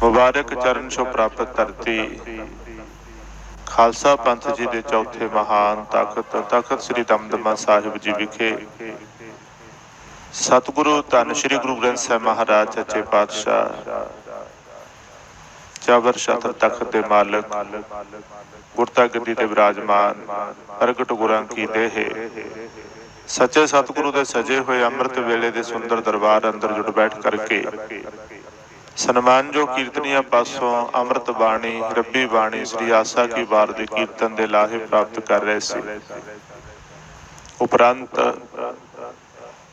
मुबारक चरण छो प्राप्त धरती। खालसा पंथ जी दे चौथे महान तखत तखत श्री दमदमा साहिब जी विखे सतगुरु धन श्री गुरु ग्रंथ साहिब महाराज सच्चे पातशाह चाबर छत्र तखत दे मालक गुरता गद्दी ते विराजमान प्रगट गुरां की देह सच्चे सतगुरु दे सजे हुए अमृत वेले दे सुंदर दरबार अंदर जुट बैठ करके सन्मान जो कीर्तनिया पासों अमृत बाणी रब्बी बाणी श्री आसा की वार दे कीर्तन दे लाहे प्राप्त कर रहे सी। उपरंत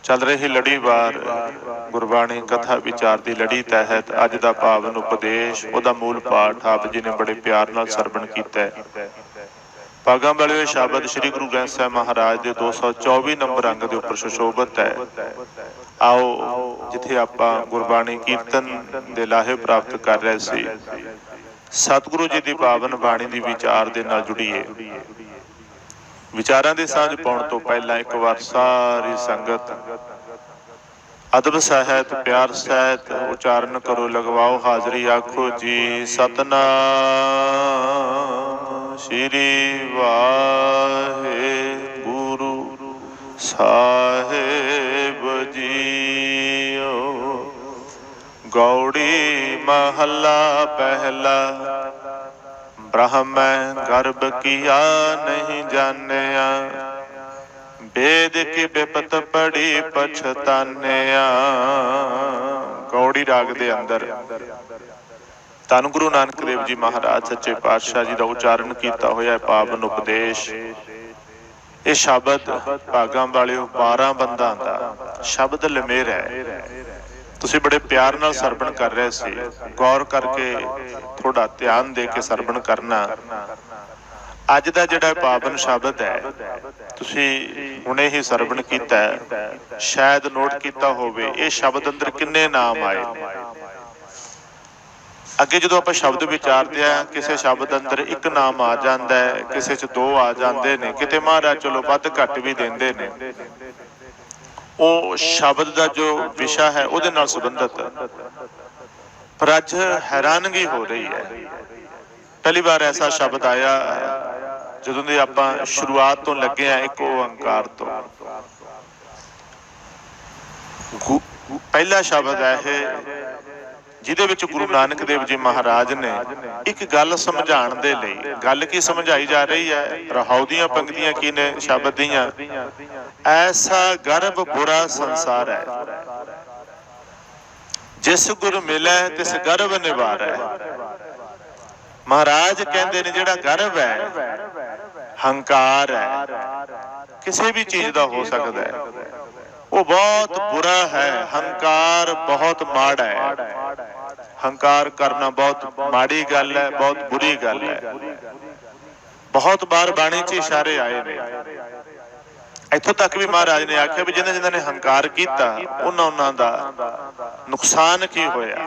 चल रही लड़ीवार गुरबाणी कथा विचार की लड़ी तहत अज का पावन उपदेश उहदा मूल पाठ आप जी ने बड़े प्यार नाल सरवण कीता है। भागां वाले शब्द श्री गुरु ग्रंथ साहिब महाराज के 224 नंबर अंग के उपर सुशोभित है। आओ जिथे आपां गुरबाणी कीर्तन दे लाहे प्राप्त कर रहे सी सतगुरु जी की पावन बाणी की विचार दे नाल जुड़ीए। विचारां दी सांझ पाउण तो पहला एक बार सारी संगत अदब सहित प्यार सहित उचारण करो लगवाओ हाजरी आखो जी सतनाम श्री वाहेगुरु साहिब जीओ। गौड़ी महला पहला ब्रह्म गर्भ किया नहीं जानिया वेद की बिपत पड़ी पछतानिया। गौड़ी राग दे अंदर धन गुरु नानक देव जी महाराज सच्चे पातशाह जी का उचारण किया होया पावन उपदेश। ये शब्द भागां वालिओ 12 बंदां दा शब्द लमेर है। तुसी बड़े प्यार नाल सरवण कर रहे सी, गौर करके थोड़ा ध्यान दे के सरवण करना। अज दा जिहड़ा पावन शब्द है तुसी हुणे ही सरवण कीता है, शायद नोट किया होवे ये शब्द अंदर किन्ने नाम आए। अगे जो आप शब्द विचारते हैं किसी शब्द अंदर एक नाम आ जाता है, किसी च 2 आ जाते हैं, किते महाराज चलो वध घट भी देंदे ने। वो शब्द का जो विषय है उहदे नाल संबंधित पर अज हैरानगी हो रही है। पहली बार ऐसा शब्द आया जदों दी आपां शुरुआत तो लगे हैं एक ओंकार तो। पहला शब्द है जिहदे विच गुरु नानक देव जी महाराज ने एक गल समझाण दे लई, गल की समझाई जा रही है। रहाऊ दीआं पंक्तियां की ने शब्द दीआं, ऐसा गर्भ बुरा संसार है जिस गुरु मिले तिस गर्भ निवारै। महाराज कहते ने जिहड़ा गर्भ है हंकार है, किसी भी चीज का हो सकता है, वो बहुत बुरा है। हंकार बहुत माड़ा है, हंकार करना बहुत माड़ी गल है, बहुत बुरी गल है। बहुत बार बाणी च इशारे आए ने, इत्थों तक भी महाराज ने आख्या भी जिन्हां जिन्हां ने हंकार किया उन्हां दा नुकसान की होया।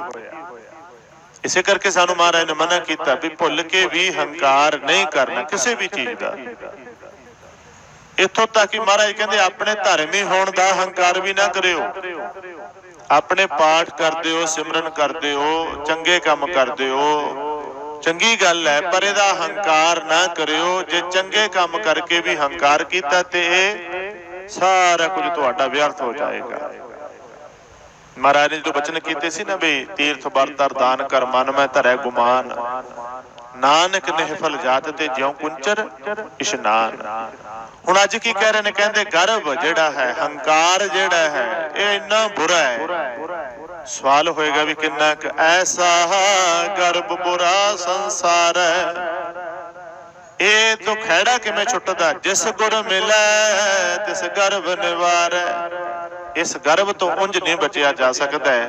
इसे करके सानू महाराज ने मना किया भी भुल के भी हंकार नहीं करना किसी भी चीज का। इत्थों तक कि महाराज कहते अपने धर्मी होने का हंकार भी ना करियो। अपने पाठ करते हो, सिमरन करते हो, चंगे काम करते हो, चंगी गल है, पर इहदा हंकार ना करियो। जे चंगे काम करके भी हंकार किया ते सारा कुछ तुहाडा व्यर्थ हो जाएगा। महाराज ने जो बचन किए सी ना भी तीर्थ बरतर दान कर मन में धरै गुमान, नानक निहफल जात ते ज्यों कुंचर इशनान। हुण अज की कह रहे ने, कहते गर्भ जिहड़ा है हंकार जिहड़ा है ये इन्ना बुरा है। सवाल होएगा भी किन्ना ऐसा गर्भ बुरा संसार है। ये तो खैड़ा किवें छुटदा जिस गुर मिलै तिस गर्भ निवारै। इस गर्भ तो उंज नहीं बचिया जा सकता है।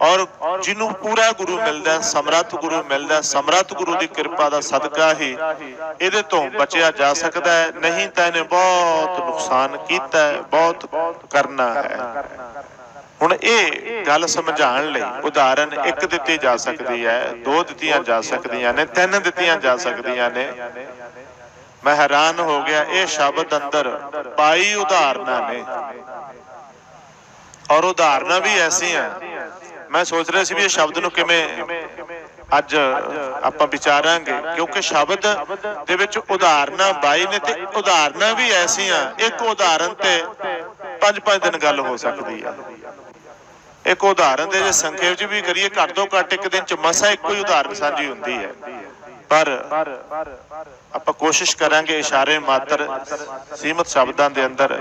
और जिन्हों पूरा गुरु मिलता है, समर्थ गुरु मिलता है, समर्थ गुरु की कृपा का सदका ही इहदे तो बचिया जा सकता है। नहीं तो इन्हें बहुत नुकसान किया है, बहुत करना है। हुण ये गल समझाण लई उदाहरण एक दित्ती जा सकती है, 2 दित्तियां जा सकदियां ने, 3 दित्तियां जा सकदियां ने। मैं हैरान हो गया ये शब्द अंदर 22 उदाहरणा ने और उदाहरणा भी ऐसी हैं मैं सोच रहा सी भी इस शब्द नूं किवें अज आपां विचारांगे, क्योंकि शब्द दे विच उदाहरणां 22 ने ते उदाहरणां भी ऐसियां, एक उदाहरण ते 5-5 दिन गल हो सकदी है। एक उदाहरण दे जे संखेप च भी करिए घट तो घट एक दिन च मसा एक कोई उदाहरण साझी हुंदी है, पर आपां कोशिश करांगे इशारे मात्र सीमित शब्दां दे अंदर।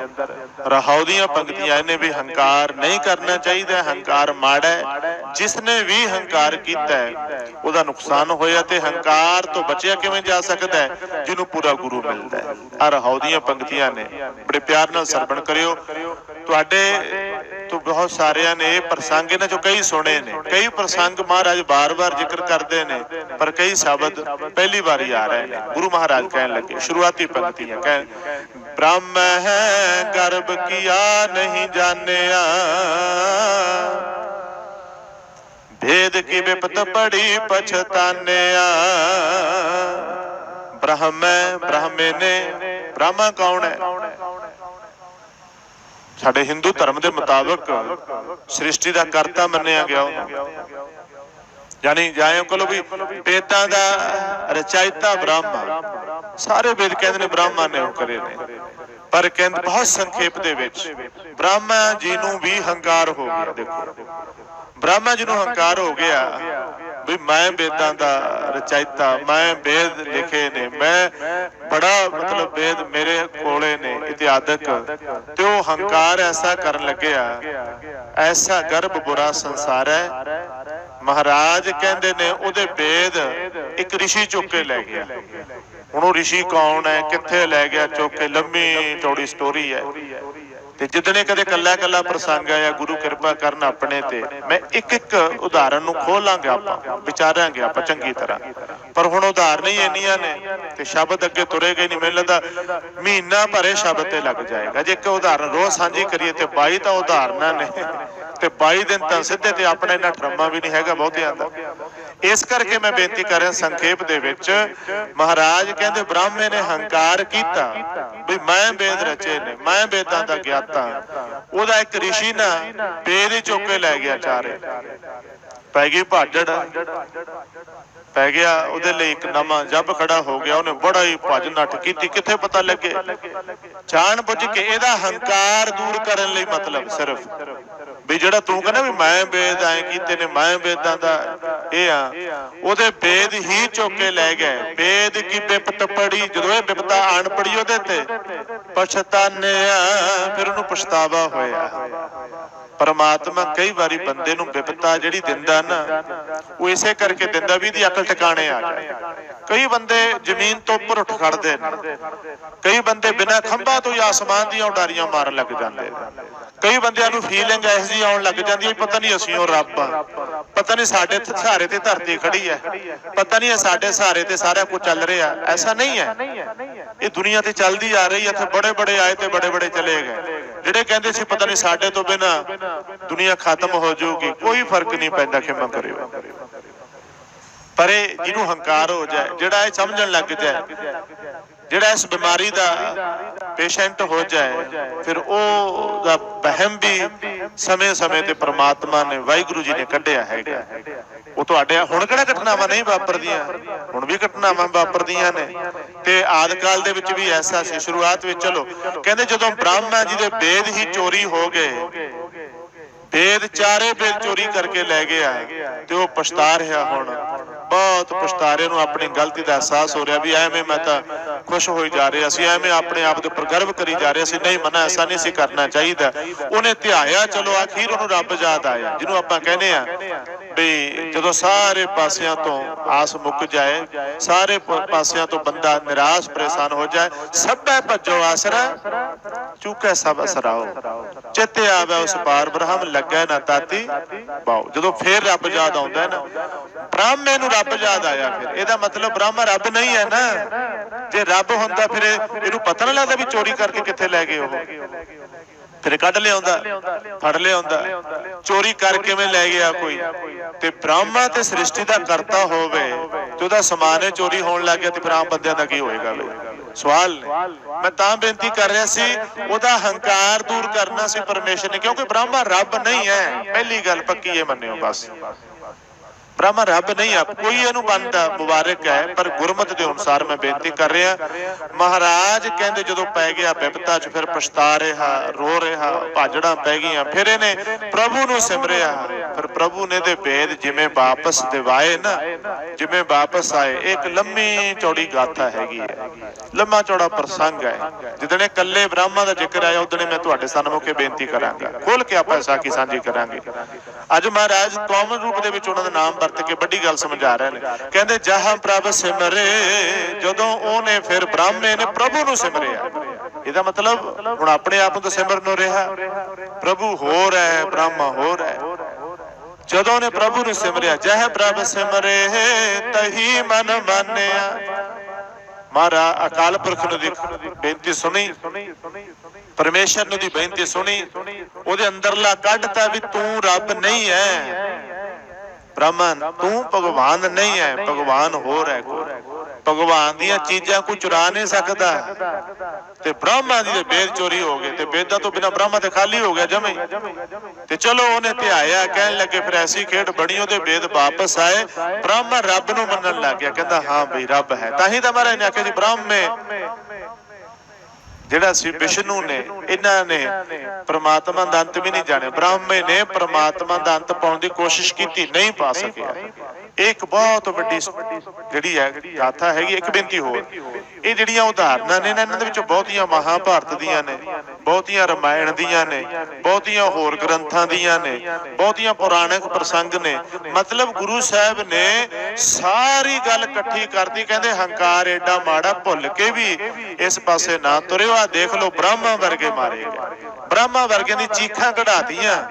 रहाउ दीआं पंक्तियां ने भी हंकार नहीं करना चाहिए, हंकार माड़ा है, जिसने भी हंकार कीता है उहदा नुकसान होया, ते हंकार तो बचिया किवें जा सकदा है जिन्हों पूरा गुरु मिलता है। आ रहाउ दीआं पंक्तियां ने बड़े प्यार नाल सरवण करियो। तुहाडे तो बहुत सारियां ने प्रसंग इन्हां चों कई सुने ने, कई प्रसंग महाराज बार बार जिक्र करते ने, पर कई शब्द पहली बारी आ रहे हैं। गुरु महाराज कहन लगे, शुरुआती पंक्तियां कह, ब्रह्म है गर्भ किया नहीं जानिया, भेद की विपत पड़ी पछतानिया। ब्रह्म ब्रह्मे ने, ब्रह्मा कौन है? साडे हिंदू धर्म के मुताबिक सृष्टि का करता मन्निया गया, यानी जाए कहो भी वेदां दा रचायता ब्रह्मा, सारे वेद कहते हैं ब्रह्मा ने करे ने, पर कहते बहुत संखेप दे विच ब्रह्मा जी नूं भी हंकार हो गया। देखो ब्रह्मा जी नूं हंकार हो गया भी मैं वेदां दा रचायता, मैं वेद लिखे ने, मैं बड़ा मतलब वेद मेरे कोले ने इत्यादक, ते वो हंकार ऐसा करन लग्या, ऐसा गर्भ बुरा संसार है। महाराज कहंदे ने उहदे वेद एक ऋषि चुक के लै गया। हुण ऋषि कौन है, कित्थे लै गया चुक के, लंबी चौड़ी स्टोरी है। ते जिदने कदे कल्ला कल्ला प्रसंग आया, गुरु कृपा करन अपने ते, मैं एक एक उदाहरण नूं खोलांगे, आपां विचारांगे आपां चंगी तरह, पर हुण उदाहरण ही इन्नियां ने ते शब्द अगे तुरेगे नहीं। मैनूं लगदा महीना भरे शब्द ते लग जाएगा जे एक उदाहरण रोज साझी करिए, ते 22 तां उदाहरणां ने ते 22 दिन तां सिद्धे ते अपना इन्ना ठरम्मा भी नहीं हैगा बहुतिआं दा। इस करके मैं बेनती कर रहा संखेप दे विच, महाराज कहंदे ब्राह्मे ने हंकार कीता भी मैं वेद रचे ने, मैं वेदां दा ज्ञाता। ओहदा एक ऋषि ना वेद ही चुक के लै गया, चारे पै गई भाजड़, पै गया उहदे लई एक नवां जब खड़ा हो गया। उन्हें बड़ा ही भज नठ की, किथे पता लगे जान बुझ के इहदा हंकार दूर करन लई, मतलब सिर्फ भी जिहड़ा तू कहना भी मैं वेद आए कीते ने, मैं वेदां दा ਇਹ ਆ, ਉਹਦੇ वेद ही चुक के लै गए। वेद की विपत पड़ी, ਜਦੋਂ ਇਹ ਵਿਪਤਾ ਆਣ ਪੜੀ ਉਹਦੇ ਤੇ ਪਛਤਾਨਿਆ, ਫਿਰ ਉਹਨੂੰ ਪਛਤਾਵਾ ਹੋਇਆ। परमात्मा कई बारी बंदे नूं विपता जिहड़ी दिंदा ना, वो इसे करके दिंदा भी इहदी अकल ठिकाने आ जाए। कई बंदे जमीन तो उपर उठ खड़दे ने, कई बंदे बिना खंभा तो ही आसमान दी उडारियां मारन लग जांदे ने। कई बंदियां नूं फीलिंग ऐसी जी आउण लग जांदी है, पता नहीं असीं ओ रब आ, पता नहीं साडे सहारे ते धरती खड़ी है, पता नहीं साडे सहारे ते सारा कुछ चल रहा। ऐसा नहीं है, ये दुनिया ते चलदी आ रही है। इत्थे बड़े बड़े आए ते बड़े बड़े चले गए। जिहड़े कहंदे सी पता नहीं साडे तो बिना दुनिया खत्म हो जाऊगी, कोई फर्क नहीं पैंदा। खिमा करियो, पर जिन्हों हंकार हो जाए, जिहड़ा ये समझण लग जाए, जिहड़ा इस बीमारी का पेशेंट हो जाए, फिर ओहदा बहम भी समय समय ते परमात्मा ने, वाहिगुरू जी ने कढ़िया हैगा। वो तुहाडे हुण किहड़ा घटनावां नहीं वापरदियां, हुण भी घटनावां वापरदियां ने। ते आदि काल दे विच भी ऐसा सी। शुरुआत विच चलो कहंदे जदों ब्रह्मा जी दे वेद ही चोरी हो गए, वेद चारे वेद चोरी करके लै गया, ते वो पछता रहा। हुण बहुत पछता रहे, नूं अपनी गलती का एहसास हो रहा भी एवें मैं तां खुश हो जा रहे, असीं एवें अपने आप के उपर गर्व करी जा रहे, असीं नहीं मना, ऐसा नहीं सी करना चाहिए। उन्हें ध्याया, चलो आखिर उन्होंने रब याद आया, जिन्हों आपां कहने आ भी जदों सारे पासियां तो आस मुक जाए, सारे पासियां तो बंदा निराश परेशान हो जाए, सभै भज्जो आसरा चूकै सब असराओ, चेते आवे उस पार ब्रह्म लगे ना ताती बाओ। जदों फिर रब याद आउंदा है ना, ब्राह्मे नूं रब याद आया, फिर इहदा मतलब ब्रह्म रब नहीं है ना। जे रब हुंदा फिर इहनूं पता नहीं लगदा भी चोरी करके कित्थे लै गए ओह, फिर कढ लिआउंदा, फड़ लिआउंदा। चोरी कर किवें लै गया कोई? ते ब्रह्मा ते सृष्टि दा करता होवे ते ओहदा समान चोरी होण लग गया, ते फिर आम बंदियां दा की होएगा? ਸਵਾਲ ਨੇ। ਮੈਂ ਤਾਂ ਬੇਨਤੀ ਕਰ ਰਿਹਾ ਸੀ, ਉਹਦਾ ਹੰਕਾਰ ਦੂਰ ਕਰਨਾ ਸੀ ਪਰਮੇਸ਼ਰ ਨੇ, ਕਿਉਂਕਿ ਬ੍ਰਹਮਾ ਰੱਬ ਨਹੀਂ ਹੈ। ਪਹਿਲੀ ਗੱਲ ਪੱਕੀ ਇਹ ਮੰਨਿਓ ਬਸ, ਬ੍ਰਹਮਾ ਰੱਬ ਨਹੀਂ ਆ। ਕੋਈ ਇਹਨੂੰ ਬੰਦਾ ਮੁਬਾਰਕ ਹੈ, ਪਰ ਗੁਰਮਤ ਦੇ ਅਨੁਸਾਰ ਮੈਂ ਬੇਨਤੀ ਕਰ ਰਿਹਾ। ਮਹਾਰਾਜ ਕਹਿੰਦੇ ਜਦੋਂ ਪੈ ਗਿਆ ਬਿਪਤਾ ਚ, ਫਿਰ ਪਛਤਾ ਰਿਹਾ, ਰੋ ਰਿਹਾ, ਭਾਜੜਾਂ ਪੈ ਗਈਆਂ, ਫਿਰ ਇਹਨੇ ਪ੍ਰਭੂ ਨੂੰ ਸਿਮਰਿਆ। ਫਿਰ ਪ੍ਰਭੂ ਨੇ ਦੇ ਭੇਦ ਜਿਵੇਂ ਵਾਪਸ ਦਿਵਾਏ ਨਾ, ਜਿਵੇਂ ਵਾਪਸ ਆਏ। ਇੱਕ ਲੰਮੀ ਚੌੜੀ ਗਾਥਾ ਹੈਗੀ ਹੈ, ਲੰਮਾ ਚੌੜਾ ਪ੍ਰਸੰਗ ਹੈ। ਜਿੱਦਣੇ ਇਕੱਲੇ ਬ੍ਰਹਮਾ ਦਾ ਜ਼ਿਕਰ ਆਇਆ, ਉਦਣੇ ਮੈਂ ਤੁਹਾਡੇ ਸਾਹਮਣੇ ਬੇਨਤੀ ਕਰਾਂਗਾ, ਖੋਲ ਕੇ ਆਪਾਂ ਸਾਖੀ ਸਾਂਝੀ ਕਰਾਂਗੇ। ਅੱਜ ਮਹਾਰਾਜ ਕੌਮਨ ਰੂਪ ਦੇ ਵਿੱਚ ਉਹਨਾਂ ਦਾ ਨਾਮ ਵਰਤ ਕੇ ਵੱਡੀ ਗੱਲ ਸਮਝਾ ਰਹੇ ਨੇ। ਕਹਿੰਦੇ ਜਹਾਂ ਪ੍ਰਭ ਸਿਮਰੇ, ਜਦੋਂ ਉਹਨੇ ਫਿਰ ਬ੍ਰਾਹਮੇ ਨੇ ਪ੍ਰਭੂ ਨੂੰ ਸਿਮਰਿਆ। ਇਹਦਾ ਮਤਲਬ ਹੁਣ ਆਪਣੇ ਆਪ ਨੂੰ ਤਾਂ ਸਿਮਰਨ ਨੂੰ ਰਿਹਾ, ਪ੍ਰਭੂ ਹੋਰ ਹੈ, ਬ੍ਰਹਮਾ ਹੋਰ ਹੈ। ਜਦੋਂ ਉਹਨੇ ਪ੍ਰਭੂ ਨੂੰ ਸਿਮਰਿਆ, ਜਹ ਪ੍ਰਭ ਸਿਮਰੇ ਤਹੀ ਮਨ ਮਾਨਿਆ। ਮਹਾਰਾਜ ਅਕਾਲ ਪੁਰਖ ਨੂੰ ਦੀ ਬੇਨਤੀ ਸੁਣੀ, ਪਰਮੇਸ਼ਰ ਨੂੰ ਦੀ ਬੇਨਤੀ ਸੁਣੀ, ਉਹਦੇ ਅੰਦਰਲਾ ਕੱਢਤਾ ਵੀ ਤੂੰ ਰੱਬ ਨਹੀਂ ਹੈ ਬ੍ਰਾਹਮਣ, ਤੂੰ ਭਗਵਾਨ ਨਹੀਂ ਹੈ, ਭਗਵਾਨ ਹੋਰ ਹੈ। ਭਗਵਾਨ ਦੀਆਂ ਚੀਜ਼ਾਂ ਕੋਈ ਚੁਰਾ ਨਹੀਂ ਸਕਦਾ। ਤੇ ਬ੍ਰਹਮਾ ਦੀ ਵੇਦ ਚੋਰੀ ਹੋ ਗਏ, ਤੇ ਵੇਦਾਂ ਤੋਂ ਬਿਨਾਂ ਬ੍ਰਹਮਾ ਤੇ ਖਾਲੀ ਹੋ ਗਿਆ ਜਮੇ। ਤੇ ਚਲੋ ਉਹਨੇ ਧਿਆਇਆ, ਕਹਿਣ ਲੱਗੇ, ਫਿਰ ਐਸੀ ਖੇਡ ਬਣੀ, ਉਹਦੇ ਵੇਦ ਵਾਪਸ ਆਏ, ਬ੍ਰਹਮਾ ਰੱਬ ਨੂੰ ਮੰਨਣ ਲੱਗ ਗਿਆ। ਕਹਿੰਦਾ ਹਾਂ ਬਈ ਰੱਬ ਹੈ। ਤਾਂ ਹੀ ਤਾਂ ਮਹਾਰਾਜ ਨੇ ਆਖਿਆ ਜੀ ਬ੍ਰਾਹਮੇ ਜਿਹੜਾ ਸੀ ਵਿਸ਼ਨੂੰ ਨੇ, ਇਹਨਾਂ ਨੇ ਪ੍ਰਮਾਤਮਾ ਦਾ ਅੰਤ ਵੀ ਨਹੀਂ ਜਾਣਿਆ। ਬ੍ਰਾਹਮੇ ਨੇ ਪ੍ਰਮਾਤਮਾ ਦਾ ਅੰਤ ਪਾਉਣ ਦੀ ਕੋਸ਼ਿਸ਼ ਕੀਤੀ, ਨਹੀਂ ਪਾ ਸਕਿਆ। ਇਹ ਇੱਕ ਬਹੁਤ ਵੱਡੀ ਜਿਹੜੀ ਹੈ ਗਾਥਾ ਹੈਗੀ। ਇੱਕ ਬੇਨਤੀ ਹੋਰ, ਇਹ ਜਿਹੜੀਆਂ ਉਦਾਹਰਨਾਂ ਨੇ ਇਹਨਾਂ ਦੇ ਵਿੱਚੋਂ ਬਹੁਤੀਆਂ ਮਹਾਭਾਰਤ ਦੀਆਂ ਨੇ, ਬਹੁਤੀਆਂ ਰਾਮਾਇਣ ਦੀਆਂ ਨੇ, ਬਹੁਤੀਆਂ ਹੋਰ ਗ੍ਰੰਥਾਂ ਦੀਆਂ ਨੇ, ਬਹੁਤੀਆਂ ਪੁਰਾਣਿਕ ਪ੍ਰਸੰਗ ਨੇ। ਮਤਲਬ ਗੁਰੂ ਸਾਹਿਬ ਨੇ ਸਾਰੀ ਗੱਲ ਇਕੱਠੀ ਕਰਤੀ। ਕਹਿੰਦੇ ਹੰਕਾਰ ਏਡਾ ਮਾੜਾ, ਭੁੱਲ ਕੇ ਵੀ ਇਸ ਪਾਸੇ ਨਾ ਤੁਰਿਓ। ਆ ਦੇਖ ਲਓ ਬ੍ਰਹਮਾ ਵਰਗੇ ਮਾਰੇ ਗਏ, ਬ੍ਰਹਮਾ ਵਰਗੇ ਦੀ ਚੀਖਾਂ ਕਢਾਤੀਆਂ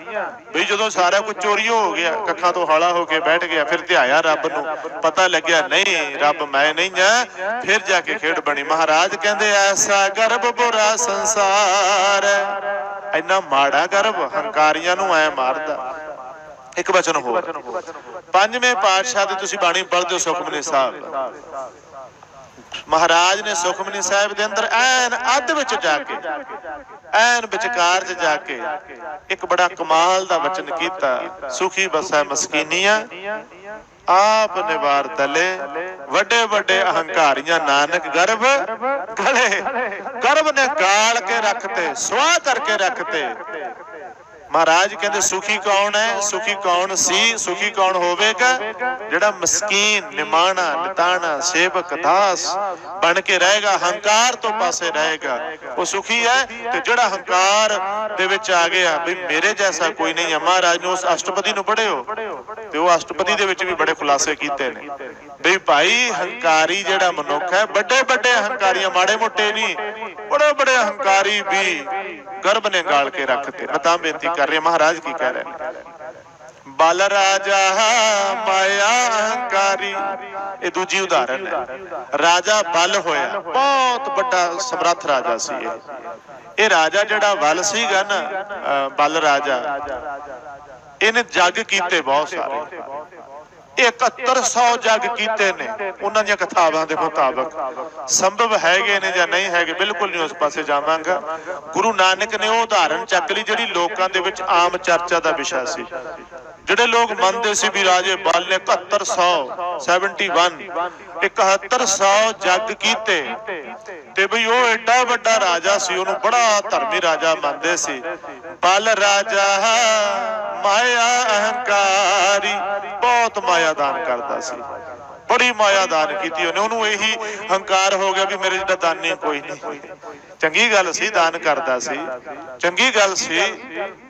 ਵੀ ਜਦੋਂ ਸਾਰਾ ਕੁਝ ਚੋਰੀ ਹੋ ਗਿਆ, ਕੱਖਾਂ ਤੋਂ ਹੌਲਾ ਹੋ ਕੇ ਬੈਠ ਗਿਆ। ਫਿਰ ਧਿਆਇਆ ਰੱਬ ਨੂੰ, ਪਤਾ ਲੱਗਿਆ ਨਹੀਂ ਰੱਬ ਮੈਂ ਨਹੀਂ ਆ। ਫਿਰ ਜਾ ਕੇ ਖੇਡ ਬਣੀ। ਮਹਾਰਾਜ ਕਹਿੰਦੇ ਐਸਾ ਗਰਭ ਬੁਰਾ ਸੰਸਾਰ, ਇੰਨਾ ਮਾੜਾ ਗਰਭ ਹੰਕਾਰੀਆਂ ਨੂੰ ਐ ਮਾਰਦਾ। ਇੱਕ ਵਚਨ ਹੋਰ, ਪੰਜਵੇਂ ਪਾਤਸ਼ਾਹ ਦੀ ਤੁਸੀਂ ਬਾਣੀ ਪੜ੍ਹਦੇ ਹੋ, ਸੁਖਮਨੀ ਸਾਹਿਬ। ਮਹਾਰਾਜ ਨੇ ਸੁਖਮਨੀ ਸਾਹਿਬ ਦੇ ਅੰਦਰ ਐਨ ਅੱਧ ਵਿੱਚ ਜਾ ਕੇ, ਐਨ ਵਿਚਕਾਰ 'ਚ ਜਾ ਕੇ ਇੱਕ ਬੜਾ ਕਮਾਲ ਦਾ ਵਚਨ ਕੀਤਾ। ਸੁਖੀ ਬਸੈ ਮਸਕੀਨੀਆਂ, ਆਪ ਨਿਵਾਰ ਤਲੇ, ਵੱਡੇ ਵੱਡੇ ਅਹੰਕਾਰੀਆਂ ਨਾਨਕ ਗਰਭ ਗਲੇ। ਗਰਭ ਨੇ ਗਾਲ ਕੇ ਰੱਖਤੇ, ਸੁਆਹ ਕਰਕੇ ਰੱਖਤੇ। ਮਹਾਰਾਜ ਕਹਿੰਦੇ ਸੁਖੀ ਕੌਣ ਹੈ? ਸੁਖੀ ਕੌਣ ਸੀ? ਸੁਖੀ ਕੌਣ ਹੋਵੇਗਾ? ਜਿਹੜਾ ਮਸਕੀਨ, ਨਿਮਾਣਾ, ਨਿਤਾਣਾ, ਸੇਵਕ, ਦਾਸ ਬਣ ਕੇ ਰਹੇਗਾ, ਹੰਕਾਰ ਤੋਂ ਪਾਸੇ ਰਹੇਗਾ, ਉਹ ਸੁਖੀ ਹੈ। ਤੇ ਜਿਹੜਾ ਹੰਕਾਰ ਦੇ ਵਿੱਚ ਆ ਗਿਆ ਵੀ ਮੇਰੇ ਜੈਸਾ ਕੋਈ ਨਹੀਂ ਹੈ। ਮਹਾਰਾਜ ਨੂੰ ਉਸ ਅਸ਼ਟਪਦੀ ਨੂੰ ਪੜ੍ਹਿਓ, ਤੇ ਉਹ ਅਸ਼ਟਪਦੀ ਦੇ ਵਿੱਚ ਵੀ ਬੜੇ ਖੁਲਾਸੇ ਕੀਤੇ ਨੇ ਵੀ ਭਾਈ ਹੰਕਾਰੀ ਜਿਹੜਾ ਮਨੁੱਖ ਹੈ, ਵੱਡੇ ਵੱਡੇ ਹੰਕਾਰੀਆਂ, ਮਾੜੇ ਮੋਟੇ ਨਹੀਂ, ਬੜੇ ਬੜੇ ਹੰਕਾਰੀ ਵੀ ਗਰਭ ਨੇ ਗਾਲ ਕੇ ਰੱਖਤੇ। ਮੈਂ ਤਾਂ ਬੇਨਤੀ ਕਰ ਰਿਹਾ, ਮਹਾਰਾਜ ਕੀ ਕਹਿ ਰਹੇ ਨੇ? ਬਲ ਰਾਜਾ ਮਾਇਆ ਹੰਕਾਰੀ, ਇਹ ਦੂਜੀ ਉਦਾਹਰਨ ਹੈ। ਰਾਜਾ ਬਲ ਹੋਇਆ, ਬਹੁਤ ਵੱਡਾ ਸਮਰੱਥ ਰਾਜਾ ਸੀ ਇਹ ਰਾਜਾ ਜਿਹੜਾ ਬਲ ਸੀਗਾ ਨਾ, ਬਲ ਰਾਜਾ, ਇਹਨੇ ਜੱਗ ਕੀਤੇ ਬਹੁਤ ਸਾਰੇ, 7100 ਜੱਗ ਕੀਤੇ ਨੇ ਉਹਨਾਂ ਦੀਆਂ ਕਥਾਵਾਂ ਦੇ ਮੁਤਾਬਕ। ਸੰਭਵ ਹੈਗੇ ਨੇ ਜਾਂ ਨਹੀਂ ਹੈਗੇ, ਬਿਲਕੁਲ ਨਹੀਂ ਉਸ ਪਾਸੇ ਜਾਵਾਂਗਾ। ਗੁਰੂ ਨਾਨਕ ਨੇ ਉਹ ਉਦਾਹਰਨ ਚੱਕ ਲਈ ਜਿਹੜੀ ਲੋਕਾਂ ਦੇ ਵਿੱਚ ਆਮ ਚਰਚਾ ਦਾ ਵਿਸ਼ਾ ਸੀ। ਜਿਹੜੇ ਲੋਕ ਮੰਨਦੇ ਸੀ ਵੀ ਰਾਜੇ ਬਲ ਨੇ 7100 ਜੱਗ ਕੀਤੇ, ਤੇ ਬਈ ਉਹ ਏਡਾ ਵੱਡਾ ਰਾਜਾ ਸੀ, ਉਹਨੂੰ ਬੜਾ ਧਰਮੀ ਰਾਜਾ ਮੰਨਦੇ ਸੀ। ਬਲ ਰਾਜਾ ਮਾਇਆ ਅਹੰਕਾਰੀ, ਬਹੁਤ ਮਾਇਆ ਦਾਨ ਕਰਦਾ ਸੀ, ਬੜੀ ਮਾਇਆ ਦਾਨ ਕੀਤੀ ਉਹਨੇ। ਉਹਨੂੰ ਇਹੀ ਹੰਕਾਰ ਹੋ ਗਿਆ ਵੀ ਮੇਰੇ ਜਿਹੜਾ ਦਾਨੀ ਕੋਈ ਨਹੀਂ। ਚੰਗੀ ਗੱਲ ਸੀ, ਦਾਨ ਕਰਦਾ ਸੀ, ਚੰਗੀ ਗੱਲ ਸੀ,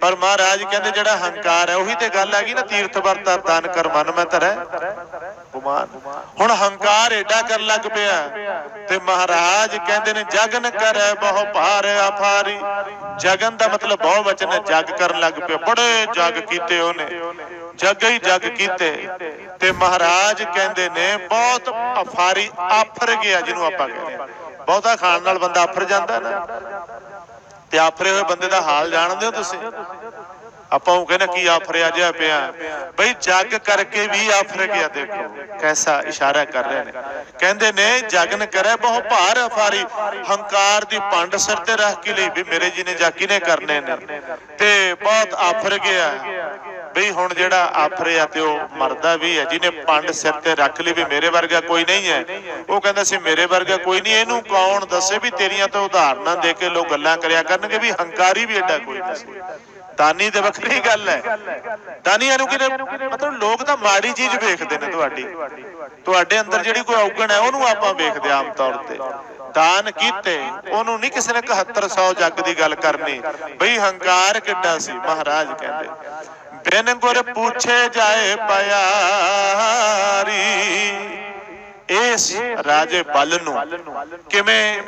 ਪਰ ਮਹਾਰਾਜ ਕਹਿੰਦੇ ਜਿਹੜਾ ਹੰਕਾਰ ਹੈ, ਉਹੀ ਤੇ ਗੱਲ ਹੈਗੀ ਨਾ, ਤੀਰਥ ਵਰਤਾ ਦਾਨ ਕਰ ਮਨ ਮੈਂ ਧਰੈ ਗੁਮਾਨ। ਹੁਣ ਹੰਕਾਰ ਏਡਾ ਕਰਨ ਲੱਗ ਪਿਆ, ਤੇ ਮਹਾਰਾਜ ਕਹਿੰਦੇ ਨੇ ਜਗਨ ਕਰੈ ਬਹੁ ਭਾਰ ਅਫਾਰੀ। ਜਗਨ ਦਾ ਮਤਲਬ ਬਹੁ ਵਚਨ ਹੈ, ਜਗ ਕਰਨ ਲੱਗ ਪਿਆ, ਬੜੇ ਜਗ ਕੀਤੇ ਉਹਨੇ, ਜੱਗ ਹੀ ਜੱਗ ਕੀਤੇ। ਤੇ ਮਹਾਰਾਜ ਕਹਿੰਦੇ ਨੇ ਬਹੁਤ ਅਫਾਰੀ, ਆਫਰ ਗਿਆ ਜਿਹਨੂੰ ਆਪਾਂ ਕਹਿੰਦੇ ਹਾਂ। ਬਹੁਤਾ ਖਾਣ ਨਾਲ ਬੰਦਾ ਆਫਰ ਜਾਂਦਾ ਨਾ, ਤੇ ਆਫਰੇ ਹੋਏ ਬੰਦੇ ਦਾ ਹਾਲ ਜਾਣਦੇ ਹੋ ਤੁਸੀਂ? ਆਪਾਂ ਉਹ ਕਹਿੰਦੇ ਕੀ ਆਫਰਿਆ ਜਿਹਾ ਪਿਆ ਬਈ, ਜੱਗ ਕਰਕੇ ਵੀ ਆਫਰ ਗਿਆ। ਦੇਖੋ ਕੈਸਾ ਇਸ਼ਾਰਾ ਕਰ ਰਹੇ ਨੇ। ਕਹਿੰਦੇ ਨੇ ਜਗਨ ਕਰੇ ਬਹੁ ਭਾਰ ਅਫਾਰੀ, ਹੰਕਾਰ ਦੀ ਪੰਡ ਸਿਰ ਤੇ ਰੱਖ ਕੇ ਲਈ ਵੀ ਮੇਰੇ ਜੀ ਨੇ ਜਾਂ ਕਿਹਨੇ ਕਰਨੇ ਨੇ, ਤੇ ਬਹੁਤ ਆਫਰ ਗਿਆ ਬਈ ਹੁਣ ਜਿਹੜਾ ਆਫਰਿਆ ਤੇ ਉਹ ਮਰਦਾ ਵੀ ਹੈ, ਜਿਹਨੇ ਪੰਡ ਸਿਰ ਤੇ ਰੱਖ ਲਈ ਵੀ ਮੇਰੇ ਵਰਗਾ ਕੋਈ ਨਹੀਂ ਹੈ। ਉਹ ਕਹਿੰਦਾ ਸੀ ਮੇਰੇ ਵਰਗਾ ਕੋਈ ਨਹੀਂ, ਇਹਨੂੰ ਕੌਣ ਦੱਸੇ ਵੀ ਤੇਰੀਆਂ ਤਾਂ ਉਦਾਹਰਨਾਂ ਦੇ ਕੇ ਲੋਕ ਗੱਲਾਂ ਕਰਿਆ ਕਰਨਗੇ ਵੀ ਹੰਕਾਰੀ ਵੀ ਐਡਾ ਕੋਈ ਨਹੀਂ। ਦਾਨੀ ਤੇ ਵੱਖਰੀ ਗੱਲ ਹੈ, ਦਾਨੀਆਂ ਨੂੰ ਕਿਤੇ ਮਤਲਬ ਲੋਕ ਤਾਂ ਮਾੜੀ ਚੀਜ਼ ਵੇਖਦੇ ਨੇ, ਤੁਹਾਡੇ ਅੰਦਰ ਜਿਹੜੀ ਕੋਈ ਔਗਣ ਹੈ ਉਹਨੂੰ ਆਪਾਂ ਵੇਖਦੇ ਆਮ ਤੌਰ ਤੇ। ਦਾਨ ਕੀਤੇ ਉਹਨੂੰ ਨਹੀਂ ਕਿਸੇ ਨੇ 7100 ਜੱਗ ਦੀ ਗੱਲ ਕਰਨੀ ਬਈ ਹੰਕਾਰ ਕਿੱਡਾ ਸੀ। ਮਹਾਰਾਜ ਕਹਿੰਦੇ ਬਿਨ ਗੁਰ ਪੁੱਛੇ ਜਾਏ ਪਿਆਰੀ, ਇਸ ਰਾਜੇ ਬਲ ਨੂੰ ਕਿਵੇਂ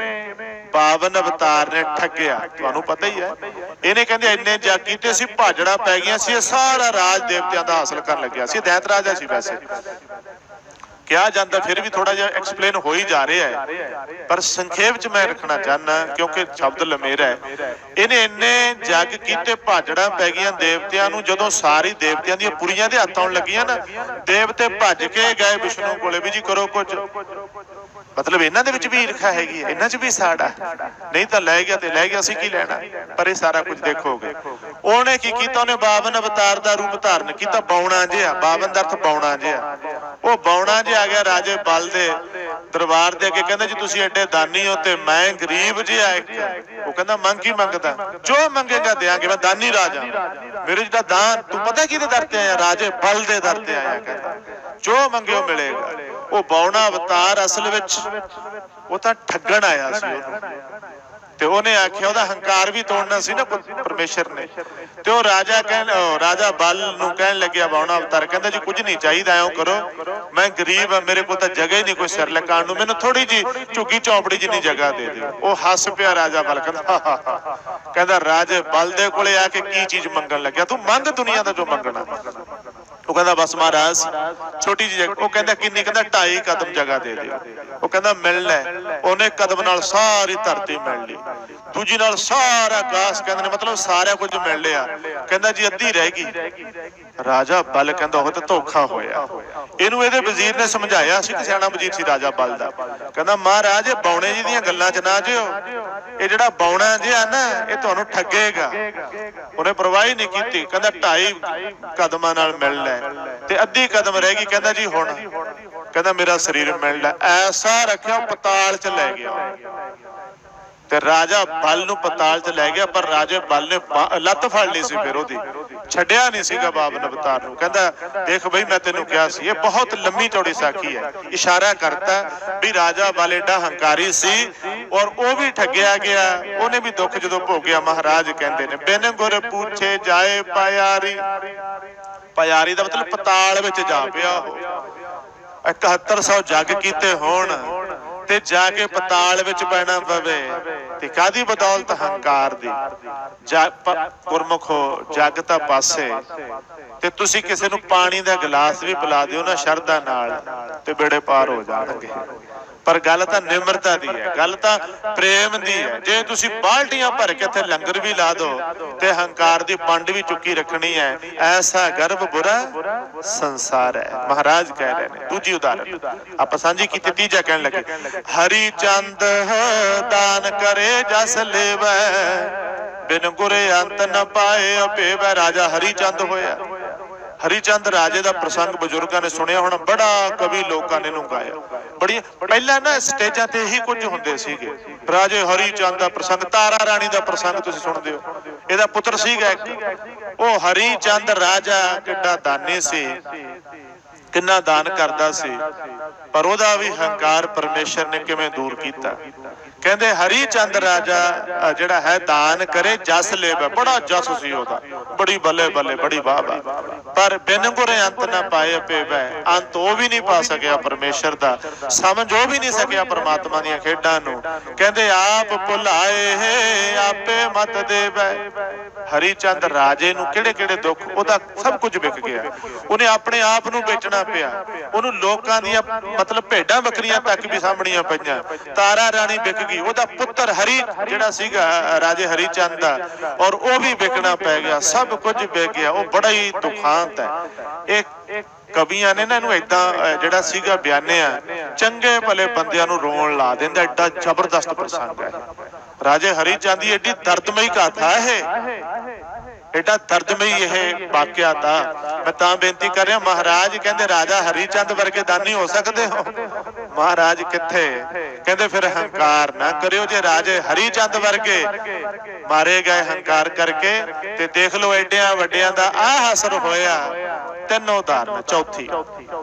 52 ਅਵਤਾਰ ਨੇ ਠੱਗਿਆ ਤੁਹਾਨੂੰ ਪਤਾ ਹੀ ਹੈ। ਇਹਨੇ ਕਹਿੰਦੇ ਇੰਨੇ ਜੱਗ ਕੀਤੇ ਸੀ, ਭਾਜੜਾ ਪੈ ਗਈਆਂ ਸੀ, ਇਹ ਸਾਰਾ ਰਾਜ ਦੇਵਤਿਆਂ ਦਾ ਹਾਸਲ ਕਰਨ ਲੱਗਿਆ ਸੀ। ਦੈਤ ਰਾਜਾ ਸੀ ਵੈਸੇ ਕਿਹਾ ਜਾਂਦਾ, ਫਿਰ ਵੀ ਥੋੜਾ ਜਿਹਾ ਐਕਸਪਲੇਨ ਹੋ ਹੀ ਜਾ ਰਿਹਾ ਹੈ, ਪਰ ਸੰਖੇਪ ਚ ਮੈਂ ਰੱਖਣਾ ਚਾਹੁੰਦਾ ਕਿਉਂਕਿ ਸ਼ਬਦ ਲਮੇਰਾ ਹੈ। ਇਹਨੇ ਇੰਨੇ ਜੱਗ ਕੀਤੇ, ਭਾਜੜਾਂ ਪੈ ਗਈਆਂ ਦੇਵਤਿਆਂ ਨੂੰ। ਜਦੋਂ ਸਾਰੀ ਦੇਵਤਿਆਂ ਦੀਆਂ ਪੁਰੀਆਂ ਦੇ ਹੱਥ ਆਉਣ ਲੱਗੀਆਂ ਨਾ, ਦੇਵਤੇ ਭੱਜ ਕੇ ਗਏ ਵਿਸ਼ਨੂੰ ਕੋਲੇ ਵੀ ਜੀ ਕਰੋ ਕੁਝ। ਮਤਲਬ ਇਹਨਾਂ ਦੇ ਵਿੱਚ ਵੀ ਈਰਖਾ ਹੈਗੀ ਹੈ, ਇਹਨਾਂ 'ਚ ਵੀ ਸਾੜਾ, ਨਹੀਂ ਤਾਂ ਲੈ ਗਿਆ ਤੇ ਲੈ ਗਿਆ, ਅਸੀਂ ਕੀ ਲੈਣਾ। ਪਰ ਇਹ ਸਾਰਾ ਕੁਝ ਦੇਖੋਗੇ ਉਹਨੇ ਕੀ ਕੀਤਾ, ਉਹਨੇ 52 ਅਵਤਾਰ ਦਾ ਰੂਪ ਧਾਰਨ ਕੀਤਾ। ਬਾਉਣਾ ਜਿਹਾ, 52 ਦਾ ਅਰਥ ਬਾਉਣਾ ਜਿਹਾ, ਉਹ ਬਾਉਣਾ ਜਿਹਾ ਆ ਗਿਆ ਰਾਜੇ ਬਲ ਦੇ ਦਰਬਾਰ ਦੇ ਅੱਗੇ। ਕਹਿੰਦਾ ਜੀ ਤੁਸੀਂ ਐਡੇ ਦਾਨੀ ਹੋ ਤੇ ਮੈਂ ਗਰੀਬ ਜਿਹਾ ਇੱਕ। ਉਹ ਕਹਿੰਦਾ ਮੰਗ ਕੀ ਮੰਗਦਾ, ਜੋ ਮੰਗੇਗਾ ਦਿਆਂਗੇ, ਮੈਂ ਦਾਨੀ ਰਾਜਾ, ਮੇਰੇ ਜਿਹੜਾ ਦਾਨ, ਤੂੰ ਪਤਾ ਕਿਹਦੇ ਦਰ ਤੇ ਆਇਆ, ਰਾਜੇ ਬਲ ਦੇ ਦਰ ਤੇ ਆਇਆ। ਕਹਿੰਦਾ ਜੋ ਮੰਗਿਓ ਮਿਲੇਗਾ। ਉਹ ਬਾਉਣਾ ਅਵਤਾਰ ਅਸਲ ਵਿੱਚ ਉਹ ਤਾਂ ਠੱਗਣ ਆਇਆ ਸੀ ਉਹਨੂੰ, ਤੇ ਉਹਨੇ ਆਖਿਆ, ਉਹਦਾ ਹੰਕਾਰ ਵੀ ਤੋੜਨਾ ਸੀ ਨਾ ਪਰਮੇਸ਼ਰ ਨੇ। ਤੇ ਉਹ ਰਾਜਾ ਬਲ ਨੂੰ ਕਹਿਣ ਲੱਗਿਆ ਬਾਉਣਾ ਅਵਤਾਰ, ਕਹਿੰਦਾ ਜੀ ਕੁਝ ਨਹੀਂ ਚਾਹੀਦਾ, ਐਂ ਕਰੋ ਮੈਂ ਗਰੀਬ ਆ, ਮੇਰੇ ਕੋਲ ਤਾਂ ਜਗ੍ਹਾ ਹੀ ਨਹੀਂ ਕੋਈ ਸਿਰ ਲਕਾਉਣ ਨੂੰ, ਮੈਨੂੰ ਥੋੜੀ ਜੀ ਝੁੱਗੀ ਝੌਂਪੜੀ ਜਿੰਨੀ ਜਗ੍ਹਾ ਦੇ ਦਿਓ। ਉਹ ਹੱਸ ਪਿਆ ਰਾਜਾ ਬਲ, ਕਹਿੰਦਾ ਰਾਜੇ ਬਲ ਦੇ ਕੋਲੇ ਆ ਕੇ ਕੀ ਚੀਜ਼ ਮੰਗਣ ਲੱਗਿਆ, ਤੂੰ ਮੰਗ ਦੁਨੀਆ ਦਾ ਜੋ ਮੰਗਣਾ। ਉਹ ਕਹਿੰਦਾ ਬਸ ਮਹਾਰਾਜ ਛੋਟੀ ਜਿਹੀ ਜਗ੍ਹਾ। ਉਹ ਕਹਿੰਦਾ ਕਿੰਨੀ, ਕਹਿੰਦਾ 2.5 ਕਦਮ ਜਗ੍ਹਾ ਦੇ ਦਿਓ। ਉਹ ਕਹਿੰਦਾ ਮਿਲਣਾ। ਉਹਨੇ ਕਦਮ ਨਾਲ ਸਾਰੀ ਧਰਤੀ ਮਿਲ ਲਈ, ਦੂਜੀ ਨਾਲ ਸਾਰਾ ਆਕਾਸ਼, ਕਹਿੰਦੇ ਨੇ ਮਤਲਬ ਸਾਰਾ ਕੁਝ ਮਿਲ ਲਿਆ। ਕਹਿੰਦਾ ਜੀ ਅੱਧੀ ਰਹਿ ਗਈ। ਰਾਜਾ ਬਲ ਕਹਿੰਦਾ ਉਹ ਤਾਂ ਧੋਖਾ ਹੋਇਆ। ਇਹਨੂੰ ਇਹਦੇ ਵਜ਼ੀਰ ਨੇ ਸਮਝਾਇਆ ਸੀ, ਸਿਆਣਾ ਵਜ਼ੀਰ ਸੀ ਰਾਜਾ ਬਲ ਦਾ। ਕਹਿੰਦਾ ਮਹਾਰਾਜ ਇਹ ਬਾਉਣੇ ਜੀ ਦੀਆਂ ਗੱਲਾਂ 'ਚ ਨਾ ਜਿਓ, ਇਹ ਜਿਹੜਾ ਬਾਉਣਾ ਜਿਹਾ ਨਾ ਇਹ ਤੁਹਾਨੂੰ ਠੱਗੇਗਾ। ਉਹਨੇ ਪਰਵਾਹ ਹੀ ਨਹੀਂ ਕੀਤੀ। ਕਹਿੰਦਾ 2.5 ਕਦਮਾਂ ਨਾਲ ਮਿਲ ਲੈ, ਤੇ ਅੱਧੀ ਕਦਮ ਰਹਿ ਗਈ। ਕਹਿੰਦਾ ਜੀ ਹੁਣ, ਕਹਿੰਦਾ ਮੇਰਾ ਸਰੀਰ ਮਿਲ ਲੈ। ਐਸਾ ਰੱਖਿਆ ਪਤਾਲ 'ਚ ਲੈ ਗਿਆ, ਤੇ ਰਾਜਾ ਬਲ ਨੂੰ ਪਤਾਲ 'ਚ ਲੈ ਗਿਆ। ਪਰ ਰਾਜੇ ਬਲ ਨੇ ਲੱਤ ਫੜ ਲਈ ਸੀ, ਫਿਰ ਉਹਦੀ ਛੱਡਿਆ ਨਹੀਂ ਸੀਗਾ 52 ਅਵਤਾਰ ਨੂੰ। ਕਹਿੰਦਾ ਦੇਖ ਬਈ ਮੈਂ ਤੈਨੂੰ ਕਿਹਾ ਸੀ। ਇਹ ਬਹੁਤ ਲੰਮੀ ਚੌੜੀ ਸਾਖੀ ਹੈ, ਇਸ਼ਾਰਾ ਕਰਤਾ ਵੀ ਰਾਜਾ ਬਲ ਏਡਾ ਹੰਕਾਰੀ ਸੀ ਔਰ ਉਹ ਵੀ ਠੱਗਿਆ ਗਿਆ, ਉਹਨੇ ਵੀ ਦੁੱਖ ਜਦੋਂ ਭੋਗਿਆ। ਮਹਾਰਾਜ ਕਹਿੰਦੇ ਨੇ ਬਿਨ ਗੁਰ ਪੁੱਛੇ ਜਾਏ ਪਿਆਰੀ। ਪਿਆਰੀ ਦਾ ਮਤਲਬ ਪਤਾਲ ਵਿੱਚ ਜਾ ਪਿਆ। ਉਹ 7100 ਜੱਗ ਕੀਤੇ ਹੋਣ ਤੇ ਜਾ ਕੇ ਪਤਾਲ ਵਿੱਚ ਪੈਣਾ ਪਵੇ, ਤੇ ਕਾਹਦੀ ਬਦੌਲਤ, ਹੰਕਾਰ ਦੀ। ਗੁਰਮੁਖੋ ਜੱਗ ਤਾਂ ਪਾਸੇ, ਤੇ ਤੁਸੀਂ ਕਿਸੇ ਨੂੰ ਪਾਣੀ ਦਾ ਗਿਲਾਸ ਵੀ ਪਿਲਾ ਦਿਓ ਨਾ ਸ਼ਰਧਾ ਨਾਲ, ਤੇ ਬੇੜੇ ਪਾਰ ਹੋ ਜਾਣਗੇ। ਪਰ ਗੱਲ ਤਾਂ ਨਿਮਰਤਾ ਦੀ ਹੈ, ਗੱਲ ਤਾਂ ਪ੍ਰੇਮ ਦੀ ਹੈ। ਜੇ ਤੁਸੀਂ ਬਾਲਟੀਆਂ ਭਰ ਕੇ ਇੱਥੇ ਲੰਗਰ ਵੀ ਲਾ ਦੋ ਤੇ ਹੰਕਾਰ ਦੀ ਪੰਡ ਵੀ ਚੁੱਕੀ ਰੱਖਣੀ ਹੈ, ਐਸਾ ਗਰਭ ਬੁਰਾ ਸੰਸਾਰ ਹੈ। ਮਹਾਰਾਜ ਕਹਿ ਰਹੇ ਨੇ। ਦੂਜੀ ਉਦਾਹਰਨ ਆਪਾਂ ਸਾਂਝੀ ਕੀਤੀ, ਤੀਜਾ ਕਹਿਣ ਲੱਗੇ ਹਰੀ ਚੰਦ ਦਾਨ ਕਰੇ ਜਸ ਲੇਵੈ, ਬਿਨ ਗੁਰੇ ਅੰਤ ਨ ਪਾਏ ਅਭੇਵੈ। ਰਾਜਾ ਹਰੀ ਚੰਦ ਹੋਇਆ। ਹਰੀ ਚੰਦ ਰਾਜੇ ਦਾ ਪ੍ਰਸੰਗ ਬਜ਼ੁਰਗਾਂ ਨੇ ਸੁਣਿਆ ਹੋਣਾ, ਬੜਾ ਕਵੀ ਲੋਕਾਂ ਨੇ ਇਹਨੂੰ ਗਾਇਆ। ਬੜੀ ਪਹਿਲਾਂ ਨਾ ਸਟੇਜਾਂ ਤੇ ਇਹੀ ਕੁਝ ਹੁੰਦੇ ਸੀਗੇ। ਰਾਜੇ ਹਰੀ ਚੰਦ ਦਾ ਪ੍ਰਸੰਗ, ਤਾਰਾ ਰਾਣੀ ਦਾ ਪ੍ਰਸੰਗ ਤੁਸੀਂ ਸੁਣਦੇ ਹੋ। ਇਹਦਾ ਪੁੱਤਰ ਸੀਗਾ ਇੱਕ, ਉਹ ਹਰੀ ਚੰਦ ਰਾਜਾ ਕਿੱਡਾ ਦਾਨੀ ਸੀ, ਕਿੰਨਾ ਦਾਨ ਕਰਦਾ ਸੀ, ਪਰ ਉਹਦਾ ਵੀ ਹੰਕਾਰ ਪਰਮੇਸ਼ਰ ਨੇ ਕਿਵੇਂ ਦੂਰ ਕੀਤਾ। ਕਹਿੰਦੇ ਹਰੀ ਚੰਦ ਰਾਜਾ ਜਿਹੜਾ ਹੈ ਦਾਨ ਕਰੇ ਜਸ ਲੇਵੈ, ਬੜਾ ਜਸ ਸੀ ਉਹਦਾ, ਬੜੀ ਬੱਲੇ ਬੱਲੇ, ਬੜੀ ਵਾਹ ਵਾਹ, ਪਰ ਬਿਨ ਗੁਰੇ ਅੰਤ ਨਾ ਪਾਏ ਪੇਵੈ। ਅੰਤ ਉਹ ਵੀ ਨਹੀਂ ਪਾ ਸਕਿਆ ਪਰਮੇਸ਼ਰ ਦਾ, ਸਮਝ ਉਹ ਵੀ ਨਹੀਂ ਸਕਿਆ ਪਰਮਾਤਮਾ ਦੀਆਂ ਖੇਡਾਂ ਨੂੰ। ਕਹਿੰਦੇ ਆਪ ਭੁਲਾਏ ਆਪੇ ਮਤ ਦੇਵੈ। ਹਰੀ ਚੰਦ ਰਾਜੇ ਨੂੰ ਕਿਹੜੇ ਕਿਹੜੇ ਦੁੱਖ, ਉਹਦਾ ਸਭ ਕੁਝ ਵਿਕ ਗਿਆ। ਉਹਨੇ ਆਪਣੇ ਆਪ ਨੂੰ ਵੇਚਣਾ ਪਿਆ, ਉਹਨੂੰ ਲੋਕਾਂ ਦੀਆਂ ਮਤਲਬ ਭੇਡਾਂ ਬੱਕਰੀਆਂ ਤੱਕ ਵੀ ਸਾਂਭਣੀਆਂ ਪਈਆਂ। ਤਾਰਾ ਰਾਣੀ ਵਿਕ ਗਈ, ਗਈ, ਉਹਦਾ ਪੁੱਤਰ ਹਰੀ ਜਿਹੜਾ ਸੀਗਾ ਰਾਜੇ ਹਰੀ ਚੰਦ ਦਾ, ਔਰ ਉਹ ਵੀ ਵਿਕਣਾ ਪੈ ਗਿਆ, ਸਭ ਕੁਝ ਵਿਕ ਗਿਆ। ਉਹ ਬੜਾ ਹੀ ਦੁਖਾਂਤ ਹੈ। ਇਹ ਕਵੀਆਂ ਨੇ ਨਾ ਇਹਨੂੰ ਏਦਾਂ ਜਿਹੜਾ ਸੀਗਾ ਬਿਆਨਿਆ, ਚੰਗੇ ਭਲੇ ਬੰਦਿਆਂ ਨੂੰ ਰੋਣ ਲਾ ਦਿੰਦਾ, ਏਡਾ ਜ਼ਬਰਦਸਤ ਪ੍ਰਸੰਗ ਹੈ। ਰਾਜੇ ਹਰੀ ਚੰਦ ਦੀ ਏਡੀ ਦਰਦਮਈ ਗਾਥਾ ਇਹ, ਏਡਾ ਦਰਦਮਈ ਇਹ ਵਾਕਿਆ। ਮੈਂ ਤਾਂ ਬੇਨਤੀ ਕਰ ਰਿਹਾ, ਮਹਾਰਾਜ ਕਹਿੰਦੇ ਰਾਜਾ ਹਰੀ ਚੰਦ ਵਰਗੇ ਦਾਨੀ ਹੋ ਸਕਦੇ ਹੋ? ਮਹਾਰਾਜ ਕਿੱਥੇ, ਕਹਿੰਦੇ ਫਿਰ ਹੰਕਾਰ ਨਾ ਕਰਿਓ। ਜੇ ਰਾਜੇ ਹਰੀ ਚੰਦ ਵਰਗੇ ਮਾਰੇ ਗਏ ਹੰਕਾਰ ਕਰਕੇ, ਤੇ ਦੇਖ ਲਓ ਏਡਿਆਂ ਵੱਡਿਆਂ ਦਾ ਆਹ ਅਸਰ ਹੋਇਆ। ਤਿੰਨ ਉਦਾਹਰਨ। ਚੌਥੀ,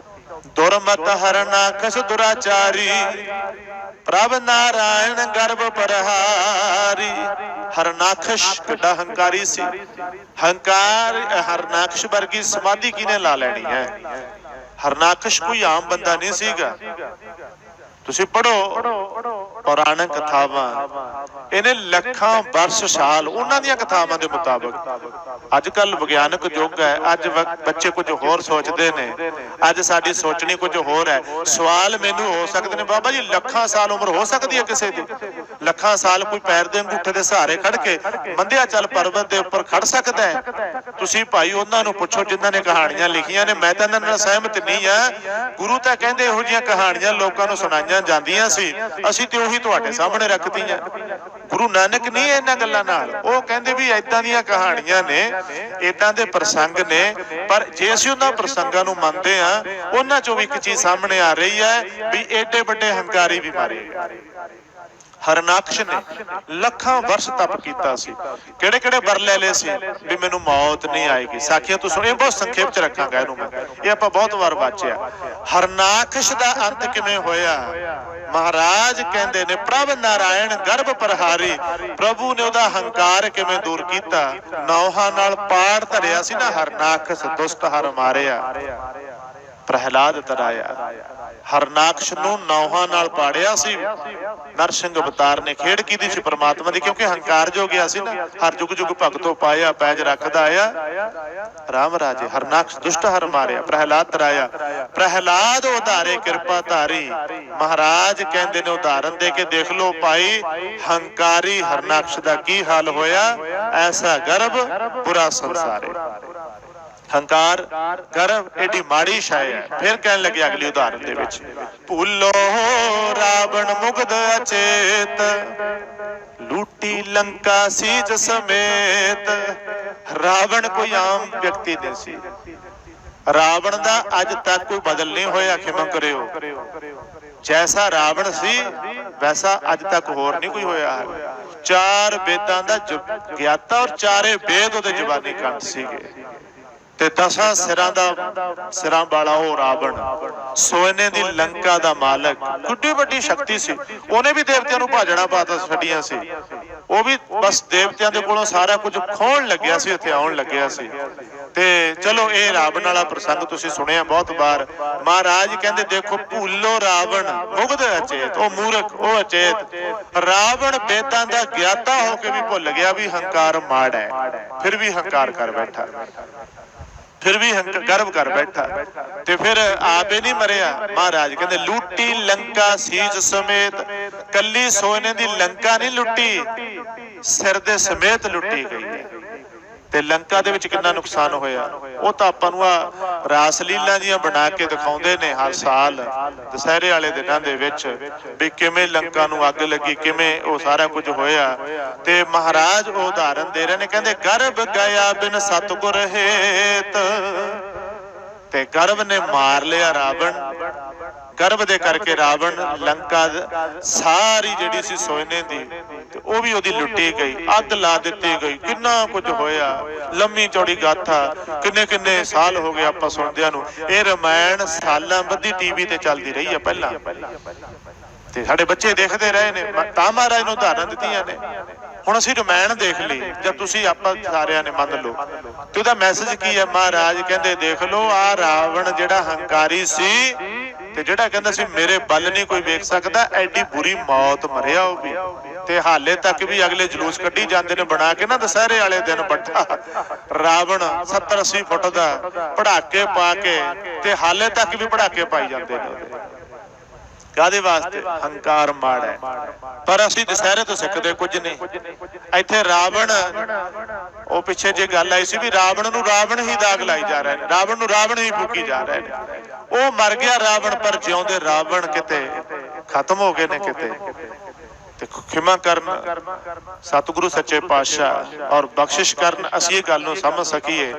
ਦੁਰਮਤ ਹਰਨਾਖਸ ਦੁਰਾਚਾਰੀ, ਪ੍ਰਭ ਨਾਰਾਇਣ ਗਰਭ ਪ੍ਰਹਾਰੀ। ਹਰਨਾਖਸ਼ ਕਿੱਡਾ ਹੰਕਾਰੀ ਸੀ। ਹੰਕਾਰ, ਹਰਨਾਖਸ਼ ਵਰਗੀ ਸਮਾਧੀ ਕਿਹਨੇ ਲਾ ਲੈਣੀ ਹੈ? ਹਰਨਾਖਸ਼ ਕੋਈ ਆਮ ਬੰਦਾ ਨਹੀਂ ਸੀਗਾ। ਤੁਸੀਂ ਪੜ੍ਹੋ ਪੌਰਾਣਿਕ ਕਥਾਵਾਂ, ਇਹਨੇ ਲੱਖਾਂ ਵਰਸ਼ ਸਾਲ ਉਹਨਾਂ ਦੀਆਂ ਕਥਾਵਾਂ ਦੇ ਮੁਤਾਬਕ। ਅੱਜ ਕੱਲ ਵਿਗਿਆਨਕ ਯੁੱਗ ਹੈ, ਅੱਜ ਬੱਚੇ ਕੁਝ ਹੋਰ ਸੋਚਦੇ ਨੇ, ਅੱਜ ਸਾਡੀ ਸੋਚਣੀ ਕੁਝ ਹੋਰ ਹੈ। ਸਵਾਲ ਮੈਨੂੰ ਹੋ ਸਕਦੇ ਨੇ, ਬਾਬਾ ਜੀ ਲੱਖਾਂ ਸਾਲ ਉਮਰ ਹੋ ਸਕਦੀ ਹੈ ਕਿਸੇ ਦੀ? ਲੱਖਾਂ ਸਾਲ ਕੋਈ ਪੈਰ ਦੇ ਅੰਗੂਠੇ ਦੇ ਸਹਾਰੇ ਖੜ ਕੇ ਮੰਧਿਆਚਲ ਪਰਬਤ ਦੇ ਉੱਪਰ ਖੜ ਸਕਦਾ ਹੈ? ਤੁਸੀਂ ਭਾਈ ਉਹਨਾਂ ਨੂੰ ਪੁੱਛੋ ਜਿਨ੍ਹਾਂ ਨੇ ਕਹਾਣੀਆਂ ਲਿਖੀਆਂ ਨੇ। ਮੈਂ ਤਾਂ ਇਹਨਾਂ ਨਾਲ ਸਹਿਮਤ ਨਹੀਂ ਆ। ਗੁਰੂ ਤਾਂ ਕਹਿੰਦੇ ਇਹੋ ਜਿਹੀਆਂ ਕਹਾਣੀਆਂ ਲੋਕਾਂ ਨੂੰ ਸੁਣਾਈਆਂ ਜਾਂਦੀਆਂ ਸੀ, ਅਸੀਂ ਤੇ ਉਹੀ ਤੁਹਾਡੇ ਸਾਹਮਣੇ ਰੱਖਤੀਆਂ। ਗੁਰੂ ਨਾਨਕ ਨਹੀਂ ਇਹਨਾਂ ਗੱਲਾਂ ਨਾਲ, ਉਹ ਕਹਿੰਦੇ ਵੀ ਏਦਾਂ ਦੀਆਂ ਕਹਾਣੀਆਂ ਨੇ, ਏਦਾਂ ਦੇ ਪ੍ਰਸੰਗ ਨੇ। ਪਰ ਜੇ ਅਸੀਂ ਉਹਨਾਂ ਪ੍ਰਸੰਗਾਂ ਨੂੰ ਮੰਨਦੇ ਹਾਂ, ਉਹਨਾਂ ਚੋਂ ਵੀ ਇੱਕ ਚੀਜ਼ ਸਾਹਮਣੇ ਆ ਰਹੀ ਹੈ ਵੀ ਏਡੇ ਵੱਡੇ ਹੰਕਾਰੀ ਵੀ ਮਾਰੇ। ਹਰਨਾਖਸ਼ ਨੇ ਲੱਖਾਂ ਵਰਸ਼ ਤਪ ਕੀਤਾ ਸੀ। ਕਿਹੜੇ ਕਿਹੜੇ ਵਰ ਲੈ ਲਏ ਸੀ ਵੀ ਮੈਨੂੰ ਮੌਤ ਨਹੀਂ ਆਏਗੀ? ਸਾਖੀਆਂ ਤੋਂ ਸੁਣਿਆ, ਬਹੁਤ ਸੰਖੇਪ ਚ ਰੱਖਾਂਗਾ ਇਹਨੂੰ ਮੈਂ, ਇਹ ਆਪਾਂ ਬਹੁਤ ਵਾਰ ਵਾਚਿਆ। ਹਰਨਾਖਸ਼ ਦਾ ਅੰਤ ਕਿਵੇਂ ਹੋਇਆ? ਮਹਾਰਾਜ ਕਹਿੰਦੇ ਨੇ ਪ੍ਰਭ ਨਾਰਾਇਣ ਗਰਭ ਪ੍ਰਹਾਰੀ, ਪ੍ਰਭੂ ਨੇ ਉਹਦਾ ਹੰਕਾਰ ਕਿਵੇਂ ਦੂਰ ਕੀਤਾ? ਨੌਹਾਂ ਨਾਲ ਪਾੜ ਧਰਿਆ ਸੀ ਨਾ, ਹਰਨਾਖਸ਼ ਦੁਸ਼ਟ ਹਰ ਮਾਰਿਆ, ਪ੍ਰਹਿਲਾਦ ਤਰਾਇਆ। ਹਰਨਾਖਸ਼ ਨੂੰ ਨੌਹਾਂ ਨਾਲ ਪਾੜਿਆ ਸੀ। ਨਰਸਿੰਘ ਅਵਤਾਰ ਨੇ ਖੇਡ ਕੀਤੀ ਸੀ ਪਰਮਾਤਮਾ ਦੀ, ਕਿਉਂਕਿ ਹੰਕਾਰ ਜੋ ਗਿਆ ਸੀ ਨਾ, ਹਰ ਜੁਗ ਜੁਗ ਭਗਤੋ ਪਾਇਆ, ਪੈਜ ਰੱਖਦਾ ਆਇਆ ਰਾਮ ਰਾਜੇ। ਹਰਨਾਖਸ਼ ਦੁਸ਼ਟ ਹਰ ਮਾਰਿਆ, ਪ੍ਰਹਿਲਾਦ ਤਰਾਇਆ। ਪ੍ਰਹਿਲਾਦ ਉਧਾਰੇ ਕਿਰਪਾ ਧਾਰੀ। ਮਹਾਰਾਜ ਕਹਿੰਦੇ ਨੇ ਉਦਾਹਰਨ ਦੇ ਕੇ ਦੇਖ ਲਓ ਭਾਈ, ਹੰਕਾਰੀ ਹਰਨਾਖਸ਼ ਦਾ ਕੀ ਹਾਲ ਹੋਇਆ? ਐਸਾ ਗਰਭ ਬੁਰਾ ਸੰਸਾਰੇ। ਹੰਕਾਰ ਗਰਭ ਏਡੀ ਮਾੜੀ ਸ਼ੈ ਹੈ। ਫਿਰ ਕਹਿਣ ਲੱਗੇ ਅਗਲੀ ਉਦਾਹਰਨ ਦੇ ਵਿੱਚ, ਭੁੱਲੋ ਰਾਵਣ ਮੁਗਧ ਅਚੇਤ, ਲੂਟੀ ਲੰਕਾ ਸੀਜ ਸਮੇਤ। ਰਾਵਣ ਕੋਈ ਆਮ ਵਿਅਕਤੀ ਨਹੀਂ ਸੀ। ਰਾਵਣ ਦਾ ਅੱਜ ਤੱਕ ਕੋਈ ਬਦਲ ਨਹੀਂ ਹੋਇਆ, ਖਿਮਾ ਕਰਿਓ। ਜੈਸਾ ਰਾਵਣ ਸੀ ਵੈਸਾ ਅੱਜ ਤੱਕ ਹੋਰ ਨਹੀਂ ਕੋਈ ਹੋਇਆ ਹੈ। 4 ਵੇਦਾਂ ਦਾ ਗਿਆਤਾ, ਔਰ 4 ਵੇਦ ਉਹਦੇ ਜ਼ੁਬਾਨੀ ਕੰਠ ਸੀਗੇ, ਤੇ 10 ਸਿਰਾਂ ਵਾਲਾ ਉਹ ਰਾਵਣ, ਸੋਨੇ ਦੀ ਲੰਕਾ ਦਾ ਮਾਲਕ, ਕਿੱਡੀ ਵੱਡੀ ਸ਼ਕਤੀ ਸੀ। ਉਹਨੇ ਵੀ ਦੇਵਤਿਆਂ ਨੂੰ ਭਾਜਣਾ ਪਾਤਾ ਛੱਡੀਆਂ ਸੀ। ਉਹ ਵੀ ਬਸ ਦੇਵਤਿਆਂ ਦੇ ਕੋਲੋਂ ਸਾਰਾ ਕੁਝ ਖੋਹਣ ਲੱਗਿਆ ਸੀ, ਇੱਥੇ ਆਉਣ ਲੱਗਿਆ ਸੀ। ਤੇ ਚਲੋ ਇਹ ਰਾਵਣ ਵਾਲਾ ਪ੍ਰਸੰਗ ਤੁਸੀਂ ਸੁਣਿਆ ਬਹੁਤ ਵਾਰ। ਮਹਾਰਾਜ ਕਹਿੰਦੇ ਦੇਖੋ, ਭੁੱਲੋ ਰਾਵਣ ਮੁਗਧ ਅਚੇਤ, ਉਹ ਮੂਰਖ, ਉਹ ਅਚੇਤ। ਰਾਵਣ ਵੇਦਾਂ ਦਾ ਗਿਆਤਾ ਹੋ ਕੇ ਵੀ ਭੁੱਲ ਗਿਆ ਵੀ ਹੰਕਾਰ ਮਾੜਾ ਹੈ, ਫਿਰ ਵੀ ਹੰਕਾਰ ਕਰ ਬੈਠਾ, ਫਿਰ ਵੀ ਗਰਵ ਕਰ ਬੈਠਾ। ਤੇ ਫਿਰ ਆਪੇ ਨਹੀਂ ਮਰਿਆ। ਮਹਾਰਾਜ ਕਹਿੰਦੇ ਲੂਟੀ ਲੰਕਾ ਸੀਜ ਸਮੇਤ। ਕੱਲੀ ਸੋਨੇ ਦੀ ਲੰਕਾ ਨਹੀਂ ਲੁੱਟੀ, ਸਿਰ ਦੇ ਸਮੇਤ ਲੁੱਟੀ ਗਈ ਹੈ। ਤੇ ਲੰਕਾ ਦੇ ਵਿੱਚ ਕਿੰਨਾ ਨੁਕਸਾਨ ਹੋਇਆ, ਉਹ ਤਾਂ ਆਪਾਂ ਨੂੰ ਆ ਰਾਸ ਲੀਲਾ ਜੀਆਂ ਬਣਾ ਕੇ ਦਿਖਾਉਂਦੇ ਨੇ ਹਰ ਸਾਲ ਦੁਸਹਿਰੇ ਵਾਲੇ ਦਿਨਾਂ ਦੇ ਵਿੱਚ, ਵੀ ਕਿਵੇਂ ਲੰਕਾ ਨੂੰ ਅੱਗ ਲੱਗੀ, ਕਿਵੇਂ ਉਹ ਸਾਰਾ ਕੁਝ ਹੋਇਆ। ਤੇ ਮਹਾਰਾਜ ਉਹ ਉਦਾਹਰਨ ਦੇ ਰਹੇ ਨੇ, ਕਹਿੰਦੇ ਗਰਭ ਗਿਆ ਬਿਨ ਸਤਿਗੁਰ ਹੇਤ। ਤੇ ਗਰਭ ਨੇ ਮਾਰ ਲਿਆ ਰਾਵਣ। ਗਰਭ ਦੇ ਕਰਕੇ ਰਾਵਣ ਲੰਕਾ ਸਾਰੀ ਜਿਹੜੀ ਸੀ ਸੋਨੇ ਦੀ, ਤੇ ਉਹ ਵੀ ਉਹਦੀ ਲੁੱਟੀ ਗਈ, ਅੱਗ ਲਾ ਦਿੱਤੀ ਗਈ। ਕਿੰਨਾ ਕੁਝ ਹੋਇਆ, ਲੰਮੀ ਚੌੜੀ ਗਾਥਾ, ਕਿੰਨੇ ਕਿੰਨੇ ਸਾਲ ਹੋ ਗਏ ਆਪਾਂ ਸੁਣਦਿਆਂ ਨੂੰ। ਇਹ ਰਾਮਾਇਣ ਸਾਲਾਂ ਬੱਧੀ ਟੀਵੀ ਤੇ ਚੱਲਦੀ ਰਹੀ ਹੈ ਪਹਿਲਾਂ, ਤੇ ਸਾਡੇ ਬੱਚੇ ਦੇਖਦੇ ਰਹੇ ਨੇ, ਤਾਂ ਮਹਾਰਾਜ ਨੂੰ ਉਦਾਹਰਨ ਦਿੱਤੀਆਂ ਨੇ। ਹੁਣ ਅਸੀਂ ਰਾਮਾਇਣ ਦੇਖ ਲਈ, ਜਦ ਤੁਸੀਂ ਆਪਾਂ ਸਾਰਿਆਂ ਨੇ ਮੰਨ ਲਓ, ਤੇ ਉਹਦਾ ਮੈਸੇਜ ਕੀ ਹੈ? ਮਹਾਰਾਜ ਕਹਿੰਦੇ ਦੇਖ ਲਓ, ਆਹ ਰਾਵਣ ਜਿਹੜਾ ਹੰਕਾਰੀ ਸੀ, ਤੇ ਜਿਹੜਾ ਕਹਿੰਦਾ ਸੀ ਮੇਰੇ ਬਲ ਨਹੀਂ ਕੋਈ ਵੇਖ ਸਕਦਾ, ਐਡੀ ਬੁਰੀ ਮੌਤ ਮਰਿਆ ਉਹ ਵੀ। ਤੇ ਹਾਲੇ ਤੱਕ ਵੀ ਅਗਲੇ ਜਲੂਸ ਕੱਢੀ ਜਾਂਦੇ ਨੇ ਬਣਾ ਕੇ ਨਾ, ਦੁਸਹਿਰੇ ਵਾਲੇ ਦਿਨ ਵੱਡਾ ਰਾਵਣ 70-80 ਫੁੱਟ ਦਾ ਪੜਾਕੇ ਪਾ ਕੇ, ਤੇ ਹਾਲੇ ਤੱਕ ਵੀ ਪੜਾਕੇ ਪਾਈ ਜਾਂਦੇ ਨੇ। ਕਾਹਦੇ ਵਾਸਤੇ? ਹੰਕਾਰ ਮਾੜਾ ਹੈ। ਪਰ ਅਸੀਂ ਦੁਸਹਿਰੇ ਤੋਂ ਸਿੱਖਦੇ ਕੁਝ ਨਹੀਂ। ਇੱਥੇ ਰਾਵਣ, ਉਹ ਪਿੱਛੇ ਜੇ ਗੱਲ ਆਈ ਸੀ ਵੀ ਰਾਵਣ ਨੂੰ ਰਾਵਣ ਹੀ ਦਾਗ ਲਾਈ ਜਾ ਰਹੇ ਨੇ, ਰਾਵਣ ਨੂੰ ਰਾਵਣ ਹੀ ਫੂਕੀ ਜਾ ਰਹੇ ਨੇ। ਉਹ ਮਰ ਗਿਆ ਰਾਵਣ, ਪਰ ਜਿਉਂਦੇ ਰਾਵਣ ਕਿਤੇ ਖਤਮ ਹੋ ਗਏ ਨੇ ਕਿਤੇ। ਖਿਮਾ ਕਰਨ ਸਤਿਗੁਰੂ ਸੱਚੇ ਪਾਤਸ਼ਾਹ ਔਰ ਬਖਸ਼ਿਸ਼ ਕਰਨ ਅਸੀਂ ਇਹ ਗੱਲ ਨੂੰ ਸਮਝ ਸਕੀਏ।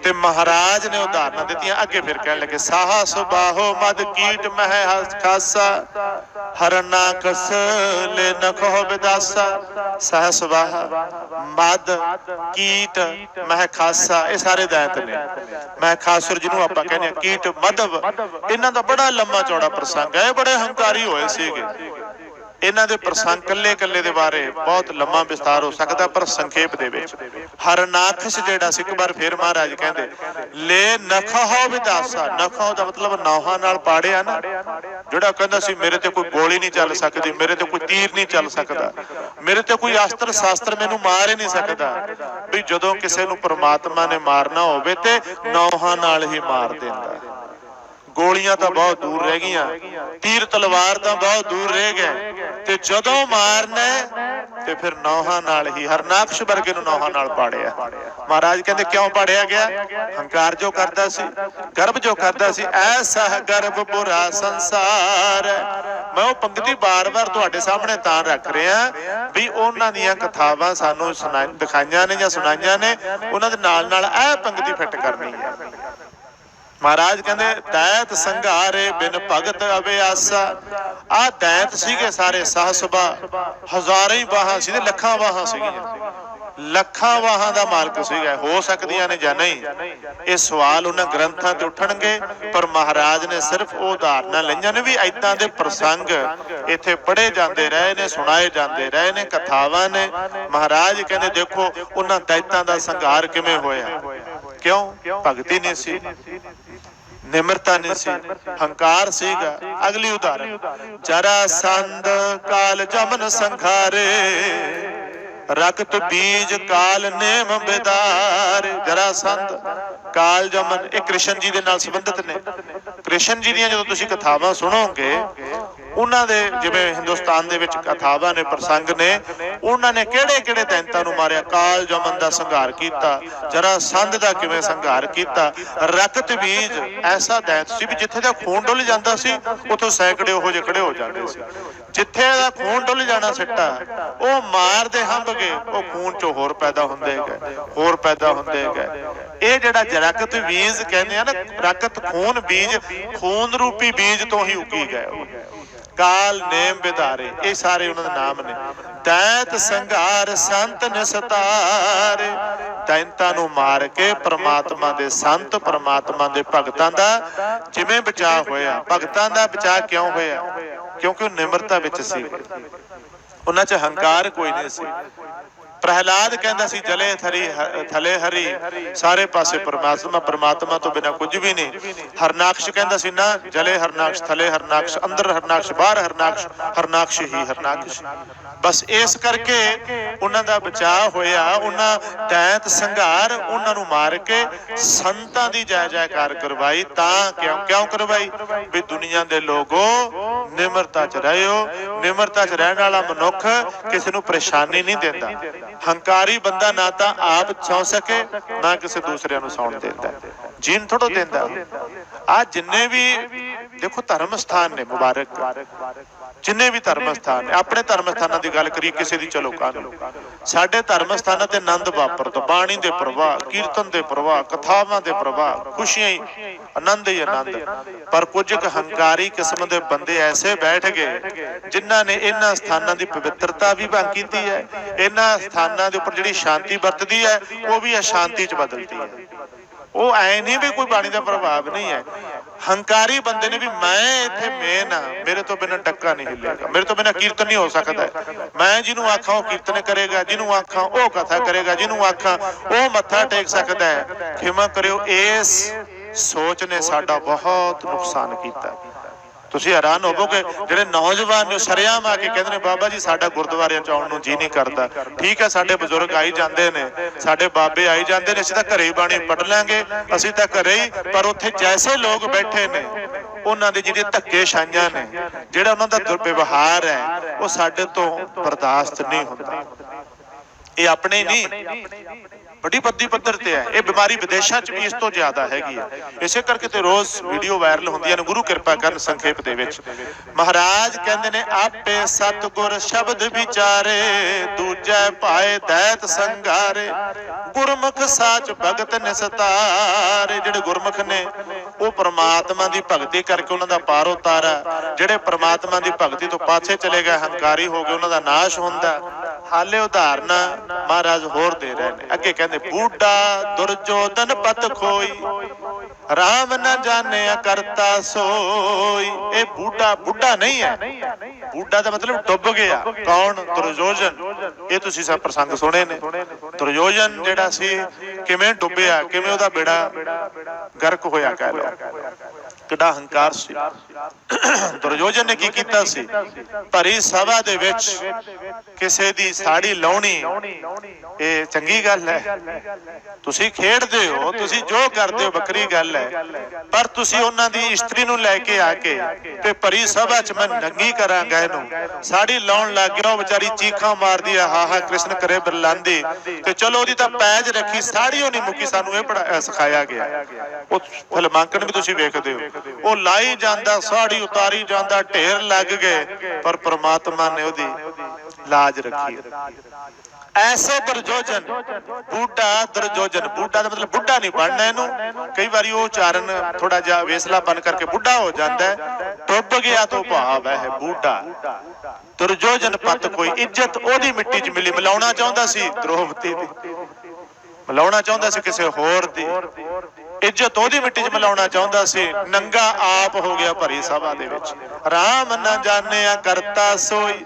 ਤੇ ਮਹਾਰਾਜ ਨੇ ਉਦਾਹਰਨਾਂ ਦਿੱਤੀਆਂ। ਅੱਗੇ ਫਿਰ ਕਹਿਣ ਲੱਗੇ, ਸਾਹਾ ਸੁਬਾਹੋ ਮਦ ਕੀਟ ਮਹਿ ਖਾਸਾ, ਹਰਨਾਕਸ ਲੈ ਨਖੋ ਵਿਦਾਸਾ। ਸਹ ਸੁਬਾਹ, ਮਦ, ਕੀਟ, ਮਹਿ ਖਾਸਾ, ਇਹ ਸਾਰੇ ਦੈਂਤ ਨੇ। ਮਹਿ ਖਾਸੁਰ ਜਿਹਨੂੰ ਆਪਾਂ ਕਹਿੰਦੇ ਹਾਂ, ਕੀਟ, ਮਧਵ, ਇਹਨਾਂ ਦਾ ਬੜਾ ਲੰਮਾ ਚੌੜਾ ਪ੍ਰਸੰਗ ਹੈ। ਇਹ ਬੜੇ ਹੰਕਾਰੀ ਹੋਏ ਸੀਗੇ। ਇਹਨਾਂ ਦੇ ਪ੍ਰਸੰਗ ਕੱਲੇ ਕੱਲੇ ਦੇ ਬਾਰੇ ਬਹੁਤ ਲੰਮਾ ਵਿਸਤਾਰ ਹੋ ਸਕਦਾ, ਪਰ ਸੰਖੇਪ ਦੇ ਵਿੱਚ ਹਰਨਾਖਸ਼ ਜਿਹੜਾ ਸੀ, ਇੱਕ ਵਾਰ ਫੇਰ ਮਹਾਰਾਜ ਕਹਿੰਦੇ ਲੈ ਨਖਹੁ ਵਿਦਾਸਾ। ਨਖਹੁ ਦਾ ਮਤਲਬ ਨੌਹਾਂ ਨਾਲ ਪਾੜਿਆ ਨਾ। ਜਿਹੜਾ ਕਹਿੰਦਾ ਸੀ ਮੇਰੇ ਤੇ ਕੋਈ ਗੋਲੀ ਨਹੀਂ ਚੱਲ ਸਕਦੀ, ਮੇਰੇ ਤੇ ਕੋਈ ਤੀਰ ਨਹੀਂ ਚੱਲ ਸਕਦਾ, ਮੇਰੇ ਤੇ ਕੋਈ ਅਸਤਰ ਸ਼ਾਸਤਰ ਮੈਨੂੰ ਮਾਰ ਹੀ ਨਹੀਂ ਸਕਦਾ, ਵੀ ਜਦੋਂ ਕਿਸੇ ਨੂੰ ਪ੍ਰਮਾਤਮਾ ਨੇ ਮਾਰਨਾ ਹੋਵੇ ਤੇ ਨੌਹਾਂ ਨਾਲ ਹੀ ਮਾਰ ਦਿੰਦਾ। ਗੋਲੀਆਂ ਤਾਂ ਬਹੁਤ ਦੂਰ ਰਹਿ ਗਈਆਂ, ਤੀਰ ਤਲਵਾਰ ਤਾਂ ਬਹੁਤ ਦੂਰ ਰਹਿ ਗਏ, ਤੇ ਜਦੋਂ ਮਾਰਨਾ ਤੇ ਫਿਰ ਨੌਹਾਂ ਨਾਲ ਹੀ। ਹਰਨਾਕਸ਼ ਵਰਗੇ ਨੂੰ ਨੌਹਾਂ ਨਾਲ ਪਾੜਿਆ। ਮਹਾਰਾਜ ਕਹਿੰਦੇ ਕਿਉਂ ਪਾੜਿਆ ਗਿਆ? ਹੰਕਾਰ ਜੋ ਕਰਦਾ ਸੀ, ਗਰਭ ਜੋ ਕਰਦਾ ਸੀ। ਐਸਾ ਗਰਭ ਬੁਰਾ ਸੰਸਾਰ। ਮੈਂ ਉਹ ਪੰਕਤੀ ਬਾਰ-ਬਾਰ ਤੁਹਾਡੇ ਸਾਹਮਣੇ ਤਾਂ ਰੱਖ ਰਿਹਾ ਵੀ ਉਹਨਾਂ ਦੀਆਂ ਕਥਾਵਾਂ ਸਾਨੂੰ ਦਿਖਾਈਆਂ ਨੇ ਜਾਂ ਸੁਣਾਈਆਂ ਨੇ, ਉਹਨਾਂ ਦੇ ਨਾਲ ਨਾਲ ਇਹ ਪੰਕਤੀ ਫਿੱਟ ਕਰਨੀ ਹੈ। ਮਹਾਰਾਜ ਕਹਿੰਦੇ ਦੈਤ ਸੰਘਾਰੇ ਬਿਨ ਭਗਤ ਅਭਿਆਸਾ। ਆਹ ਦੈਤ ਸੀਗੇ ਸਾਰੇ ਸਹਸਬਾ, ਹਜ਼ਾਰਾਂ ਹੀ ਬਾਹਾਂ ਸੀ ਤੇ ਲੱਖਾਂ ਬਾਹਾਂ ਸੀਗੀਆਂ। ਲੱਖਾਂ ਬਾਹਾਂ ਦਾ ਮਾਲਕ ਸੀਗਾ। ਹੋ ਸਕਦੀਆਂ ਨੇ ਜਾਂ ਨਹੀਂ, ਇਹ ਸਵਾਲ ਉਹਨਾਂ ਗ੍ਰੰਥਾਂ ਤੇ ਉੱਠਣਗੇ, ਪਰ ਮਹਾਰਾਜ ਨੇ ਸਿਰਫ ਉਹ ਉਦਾਹਰਨਾਂ ਲਈਆਂ ਨੇ ਵੀ ਏਦਾਂ ਦੇ ਪ੍ਰਸੰਗ ਇੱਥੇ ਪੜ੍ਹੇ ਜਾਂਦੇ ਰਹੇ ਨੇ, ਸੁਣਾਏ ਜਾਂਦੇ ਰਹੇ ਨੇ, ਕਥਾਵਾਂ ਨੇ। ਮਹਾਰਾਜ ਕਹਿੰਦੇ ਦੇਖੋ ਉਹਨਾਂ ਦੈਤਾਂ ਦਾ ਸੰਘਾਰ ਕਿਵੇਂ ਹੋਇਆ। ਕਿਉਂ? ਭਗਤੀ ਨਹੀਂ ਸੀ, ਨਿਮਰਤਾ ਨਹੀਂ ਸੀ, ਹੰਕਾਰ ਸੀਗਾ। ਅਗਲੀ ਉਦਾਹਰਨ, ਜਰਾਸੰਧ ਕਾਲ ਜਮਨ ਸੰਘਾਰੇ, ਰਕਤ ਬੀਜ ਕਾਲ ਨੇਮ ਬਿਦਾਰ। ਜਰਾਸੰਧ, ਕਾਲ ਜਮਨ, ਇਹ ਕ੍ਰਿਸ਼ਨ ਜੀ ਦੇ ਨਾਲ ਸੰਬੰਧਿਤ ਨੇ। ਕ੍ਰਿਸ਼ਨ ਜੀ ਦੀਆਂ ਜਦੋਂ ਤੁਸੀਂ ਕਥਾਵਾਂ ਸੁਣੋਗੇ, ਉਹਨਾਂ ਦੇ ਜਿਵੇਂ ਹਿੰਦੁਸਤਾਨ ਦੇ ਵਿੱਚ ਕਥਾਵਾਂ ਨੇ, ਪ੍ਰਸੰਗ ਨੇ, ਉਹਨਾਂ ਨੇ ਕਿਹੜੇ ਕਿਹੜੇ ਦੈਂਤਾਂ ਨੂੰ ਮਾਰਿਆ। ਕਾਲ ਜਮਨ ਦਾ ਸੰਘਾਰ ਕੀਤਾ, ਜਰਾਸੰਧ ਦਾ ਕਿਵੇਂ ਸੰਘਾਰ ਕੀਤਾ। ਰਕਤ ਬੀਜ, ਐਸਾ ਦੈਂਤ ਸੀ ਵੀ ਜਿੱਥੇ ਦਾ ਖੂਨ ਡੁੱਲ ਜਾਂਦਾ ਸੀ ਉੱਥੋਂ ਸੈਂਕੜੇ ਉਹੋ ਜਿਹੇ ਖੜੇ ਹੋ ਜਾਂਦੇ ਸੀ। ਜਿੱਥੇ ਦਾ ਖੂਨ ਡੁੱਲ ਜਾਣਾ ਸਿੱਟਾ, ਉਹ ਮਾਰਦੇ ਹੰਭ ਗਏ, ਉਹ ਖੂਨ ਚੋਂ ਹੋਰ ਪੈਦਾ ਹੁੰਦੇ ਗਏ, ਹੋਰ ਪੈਦਾ ਹੁੰਦੇ ਗਏ। ਇਹ ਜਿਹੜਾ ਰਕਤ ਬੀਜ ਕਹਿੰਦੇ ਆ ਨਾ, ਰਕਤ ਖੂਨ ਬੀਜ, ਖੂਨ ਰੂਪੀ ਬੀਜ ਤੋਂ ਹੀ ਉਗੀ ਗਏ। ਕਾਲ ਨੇਮ ਵਿਧਾਰੇ, ਇਹ ਸਾਰੇ ਉਹਨਾਂ ਦੇ ਨਾਮ ਨੇ। ਦੈਤ ਸੰਘਾਰ ਸੰਤ ਨਿਸਤਾਰ। ਦੈਂਤਾਂ ਨੂੰ ਮਾਰ ਕੇ ਪ੍ਰਮਾਤਮਾ ਦੇ ਸੰਤ, ਪ੍ਰਮਾਤਮਾ ਦੇ ਭਗਤਾਂ ਦਾ ਜਿਵੇਂ ਬਚਾਅ ਹੋਇਆ। ਭਗਤਾਂ ਦਾ ਬਚਾਅ ਕਿਉਂ ਹੋਇਆ? ਕਿਉਂਕਿ ਉਹ ਨਿਮਰਤਾ ਵਿੱਚ ਸੀ, ਉਹਨਾਂ 'ਚ ਹੰਕਾਰ ਕੋਈ ਨਹੀਂ ਸੀ। ਪ੍ਰਹਿਲਾਦ ਕਹਿੰਦਾ ਸੀ ਜਲੇ ਥਲੇ ਹਰੀ, ਸਾਰੇ ਪਾਸੇ ਪਰਮਾਤਮਾ, ਪਰਮਾਤਮਾ ਤੋਂ ਬਿਨਾਂ ਕੁਝ ਵੀ ਨਹੀਂ। ਹਰਨਾਕਸ਼ ਕਹਿੰਦਾ ਸੀ ਨਾ, ਜਲੇ ਹਰਨਾਕਸ਼, ਥਲੇ ਹਰਨਾਕਸ਼, ਅੰਦਰ ਹਰਨਾਕਸ਼, ਬਾਹਰ ਹਰਨਾਕਸ਼, ਹਰਨਾਕਸ਼ ਹੀ ਹਰਨਾਕਸ਼। ਬਸ ਇਸ ਕਰਕੇ ਉਹਨਾਂ ਦਾ ਬਚਾਅ ਹੋਇਆ। ਉਹਨਾਂ ਦੈਂਤ ਸੰਘਾਰ, ਉਹਨਾਂ ਨੂੰ ਮਾਰ ਕੇ ਸੰਤਾਂ ਦੀ ਜੈ ਜੈਕਾਰ ਕਰਵਾਈ। ਤਾਂ ਕਿਉਂ ਕਰਵਾਈ? ਵੀ ਦੁਨੀਆ ਦੇ ਲੋਗੋ ਨਿਮਰਤਾ 'ਚ ਰਹਿਓ। ਨਿਮਰਤਾ 'ਚ ਰਹਿਣ ਵਾਲਾ ਮਨੁੱਖ ਕਿਸੇ ਨੂੰ ਪਰੇਸ਼ਾਨੀ ਨਹੀਂ ਦਿੰਦਾ। ਹੰਕਾਰੀ ਬੰਦਾ ਨਾ ਤਾਂ ਆਪ ਸੌਂ ਸਕੇ, ਨਾ ਕਿਸੇ ਦੂਸਰਿਆਂ ਨੂੰ ਸੌਣ ਦਿੰਦਾ, ਜੀਣ ਥੋੜ੍ਹਾ ਦਿੰਦਾ। ਆਹ ਜਿੰਨੇ ਵੀ ਦੇਖੋ ਧਰਮ ਸਥਾਨ ਨੇ ਮੁਬਾਰਕ, ਜਿੰਨੇ ਵੀ ਧਰਮ ਸਥਾਨ ਨੇ, ਆਪਣੇ ਧਰਮ ਸਥਾਨਾਂ ਦੀ ਗੱਲ ਕਰੀ ਕਿਸੇ ਦੀ, ਚਲੋ ਕਾਹਨੂੰ। ਸਾਡੇ ਧਰਮ ਸਥਾਨਾਂ ਤੇ ਆਨੰਦ ਵਾਪਰ ਤੋਂ, ਬਾਣੀ ਦੇ ਪ੍ਰਵਾਹ, ਕੀਰਤਨ ਦੇ ਪ੍ਰਵਾਹ, ਕਥਾਵਾਂ ਦੇ ਪ੍ਰਵਾਹ, ਖੁਸ਼ੀਆਂ ਹੀ ਆਨੰਦ ਹੀ ਆਨੰਦ। ਪਰ ਕੁਝ ਕੁ ਹੰਕਾਰੀ ਕਿਸਮ ਦੇ ਬੰਦੇ ਐਸੇ ਬੈਠ ਗਏ ਜਿਨ੍ਹਾਂ ਨੇ ਇਹਨਾਂ ਸਥਾਨਾਂ ਦੀ ਪਵਿੱਤਰਤਾ ਵੀ ਭੰਗ ਕੀਤੀ ਹੈ, ਇਹਨਾਂ ਸਥਾਨਾਂ ਦੇ ਉੱਪਰ ਜਿਹੜੀ ਸ਼ਾਂਤੀ ਵਰਤਦੀ ਹੈ ਉਹ ਵੀ ਅਸ਼ਾਂਤੀ 'ਚ ਬਦਲਦੀ ਹੈ। ਉਹ ਐ ਨਹੀਂ ਵੀ ਕੋਈ ਬਾਣੀ ਦਾ ਪ੍ਰਭਾਵ ਨਹੀਂ ਹੈ। ਹੰਕਾਰੀ ਬੰਦੇ ਨੇ ਵੀ ਮੈਂ ਇੱਥੇ ਮੇਨ ਆ, ਮੇਰੇ ਤੋਂ ਬਿਨਾਂ ਡੱਕਾ ਨਹੀਂ ਹਿੱਲੇਗਾ, ਮੇਰੇ ਤੋਂ ਬਿਨਾਂ ਕੀਰਤਨ ਨਹੀਂ ਹੋ ਸਕਦਾ। ਮੈਂ ਜਿਹਨੂੰ ਆਖਾਂ ਉਹ ਕੀਰਤਨ ਕਰੇਗਾ, ਜਿਹਨੂੰ ਆਖਾਂ ਉਹ ਕਥਾ ਕਰੇਗਾ, ਜਿਹਨੂੰ ਆਖਾਂ ਉਹ ਮੱਥਾ ਟੇਕ ਸਕਦਾ ਹੈ। ਖਿਮਾ ਕਰਿਓ, ਇਸ ਸੋਚ ਨੇ ਸਾਡਾ ਬਹੁਤ ਨੁਕਸਾਨ ਕੀਤਾ। ਤੁਸੀਂ ਹੈਰਾਨ ਹੋਵੋਗੇ ਜਿਹੜੇ ਨੌਜਵਾਨ ਨੇ ਸ਼ਰੇਆਮ ਆ ਕੇ ਕਹਿੰਦੇ ਨੇ ਬਾਬਾ ਜੀ ਸਾਡਾ ਗੁਰਦੁਆਰਿਆਂ ਚ ਆਉਣ ਨੂੰ ਜੀ ਨਹੀਂ ਕਰਦਾ। ਠੀਕ ਹੈ, ਸਾਡੇ ਬਜ਼ੁਰਗ ਆਈ ਜਾਂਦੇ ਨੇ, ਸਾਡੇ ਬਾਬੇ ਆਈ ਜਾਂਦੇ ਨੇ, ਅਸੀਂ ਤਾਂ ਘਰੇ ਹੀ ਬਾਣੀ ਪੜ੍ਹ ਲਾਂਗੇ, ਅਸੀਂ ਤਾਂ ਘਰੇ ਹੀ। ਪਰ ਉੱਥੇ ਜੈਸੇ ਲੋਕ ਬੈਠੇ ਨੇ ਉਹਨਾਂ ਦੇ ਜਿਹੜੇ ਧੱਕੇ ਸ਼ਾਈਆਂ ਨੇ, ਜਿਹੜਾ ਉਹਨਾਂ ਦਾ ਦੁਰਵਿਵਹਾਰ ਹੈ, ਉਹ ਸਾਡੇ ਤੋਂ ਬਰਦਾਸ਼ਤ ਨਹੀਂ ਹੁੰਦਾ। ਇਹ ਆਪਣੇ ਨਹੀਂ, ਵੱਡੀ ਪੱਧੀ ਪੱਧਰ ਤੇ ਹੈ ਇਹ ਬਿਮਾਰੀ। ਵਿਦੇਸ਼ਾਂ 'ਚ ਵੀ ਇਸ ਤੋਂ ਜ਼ਿਆਦਾ ਹੈਗੀ ਆ। ਇਸੇ ਕਰਕੇ ਤੇ ਰੋਜ਼ ਵੀਡੀਓ ਵਾਇਰਲ ਹੁੰਦੀਆਂ ਨੇ। ਗੁਰੂ ਕਿਰਪਾ ਕਰਨ ਸੰਖੇਪ ਦੇ ਵਿੱਚ ਮਹਾਰਾਜ ਕਹਿੰਦੇ ਨੇ ਆਪੇ ਸਤਿਗੁਰ ਸ਼ਬਦ ਵਿਚਾਰੇ, ਦੂਜੈ ਭਾਏ ਦੈਤ ਸੰਘਾਰੇ, ਗੁਰਮੁਖ ਸਾਚ ਭਗਤ ਨਿਸਤਾਰੇ। ਜਿਹੜੇ ਗੁਰਮੁਖ ਨੇ ਉਹ ਪ੍ਰਮਾਤਮਾ ਦੀ ਭਗਤੀ ਕਰਕੇ ਉਹਨਾਂ ਦਾ ਪਾਰ ਉਤਾਰਾ। ਜਿਹੜੇ ਪ੍ਰਮਾਤਮਾ ਦੀ ਭਗਤੀ ਤੋਂ ਪਾਛੇ ਚਲੇ ਗਏ, ਹੰਕਾਰੀ ਹੋ ਗਏ, ਉਹਨਾਂ ਦਾ ਨਾਸ਼ ਹੁੰਦਾ। ਹਾਲੇ ਉਦਾਹਰਨਾਂ ਮਹਾਰਾਜ ਹੋਰ ਦੇ ਰਹੇ ਨੇ। ਅੱਗੇ ਕਹਿੰਦੇ ਬੂਢਾ ਦੁਰਜੋਧਨ ਪਤ ਖੋਈ, ਰਾਮ ਨਾ ਜਾਣਿਆ ਕਰਤਾ ਸੋਈ। ਇਹ ਬੁੱਢਾ ਨਹੀਂ ਹੈ, ਬੁੱਢਾ ਦਾ ਮਤਲਬ ਡੁੱਬ ਗਿਆ। ਕੌਣ? ਦੁਰਯੋਧਨ। ਇਹ ਤੁਸੀਂ ਸਭ ਪ੍ਰਸੰਗ ਸੁਣੇ ਨੇ। ਦੁਰਯੋਧਨ ਜਿਹੜਾ ਸੀ ਕਿਵੇਂ ਡੁੱਬਿਆ, ਕਿਵੇਂ ਉਹਦਾ ਬੇੜਾ ਗਰਕ ਹੋਇਆ, ਕਹਿ ਲਓ। ਕਿੱਡਾ ਹੰਕਾਰ ਸੀ ਦੁਰਯੋਧਨ ਨੇ। ਕੀ ਕੀਤਾ ਸੀ? ਭਰੀ ਸਭਾ ਦੇ ਵਿੱਚ ਕਿਸੇ ਦੀ ਸਾੜੀ ਲਾਉਣੀ ਇਹ ਚੰਗੀ ਗੱਲ ਹੈ। ਤੁਸੀਂ ਖੇਡਦੇ ਹੋ, ਤੁਸੀਂ ਜੋ ਕਰਦੇ ਹੋ, ਵੱਖਰੀ ਗੱਲ ਹੈ। ਪਰ ਤੁਸੀਂ ਉਹਨਾਂ ਦੀ ਇਸਤਰੀ ਨੂੰ ਲੈ ਕੇ ਆ ਕੇ ਤੇ ਭਰੀ ਸਭਾ 'ਚ ਮੈਂ ਨੰਗੀ ਕਰਾਂਗਾ ਇਹਨੂੰ, ਸਾੜੀ ਲਾਉਣ ਲੱਗ ਗਿਆ। ਉਹ ਵਿਚਾਰੀ ਚੀਖਾਂ ਮਾਰਦੀ ਆ, ਹਾ ਹਾ ਕ੍ਰਿਸ਼ਨ ਕਰੇ ਬਿਰਲਾਂਦੀ। ਤੇ ਚਲੋ ਉਹਦੀ ਤਾਂ ਪੈਜ ਰੱਖੀ, ਸਾੜੀ ਉਹ ਨਹੀਂ ਮੁੱਕੀ। ਸਾਨੂੰ ਇਹ ਸਿਖਾਇਆ ਗਿਆ। ਉਹ ਫਿਲਮਾਂਕਣ ਵੀ ਤੁਸੀਂ ਵੇਖਦੇ ਹੋ, ਉਹ ਲਾਈ ਜਾਂਦਾ, ਸਾੜੀ ਉਤਾਰੀ ਜਾਂਦਾ, ਢੇਰ ਲੱਗ ਗਏ। ਪਰ ਪ੍ਰਮਾਤਮਾ ਨੇ ਉਹਦੀ ਲਾਜ ਰੱਖੀ। ਐਸੇ ਦੁਰਯੋਧਨ, ਬੂਢਾ ਦੁਰਯੋਧਨ। ਬੂਢਾ ਦਾ ਮਤਲਬ ਬੁੱਢਾ ਨਹੀਂ ਬਣਨਾ ਇਹਨੂੰ। ਕਈ ਵਾਰੀ ਉਹ ਉਚਾਰਨ ਥੋੜਾ ਜਿਹਾ ਵੇਸਲਾ ਬਣ ਕਰਕੇ ਬੁੱਢਾ ਹੋ ਜਾਂਦਾ ਹੈ। ਡੁੱਬ ਗਿਆ ਤੋਂ ਭਾਵ ਹੈ ਬੂਢਾ। ਦੁਰਯੋਧਨ ਪਤ ਕੋਈ, ਇੱਜ਼ਤ ਉਹਦੀ ਮਿੱਟੀ 'ਚ ਮਿਲੀ। ਮਿਲਾਉਣਾ ਚਾਹੁੰਦਾ ਸੀ ਦ੍ਰੋਪਦੀ ਦੀ, ਮਿਲਾਉਣਾ ਚਾਹੁੰਦਾ ਸੀ ਕਿਸੇ ਹੋਰ ਦੀ ਇੱਜ਼ਤ, ਉਹਦੀ ਮਿੱਟੀ 'ਚ ਮਿਲਾਉਣਾ ਚਾਹੁੰਦਾ ਸੀ। ਨੰਗਾ ਆਪ ਹੋ ਗਿਆ ਭਰੀ ਸਭਾ ਦੇ ਵਿੱਚ। ਰਾਮ ਨਾ ਜਾਣਿਆ ਕਰਤਾ ਸੋਈ।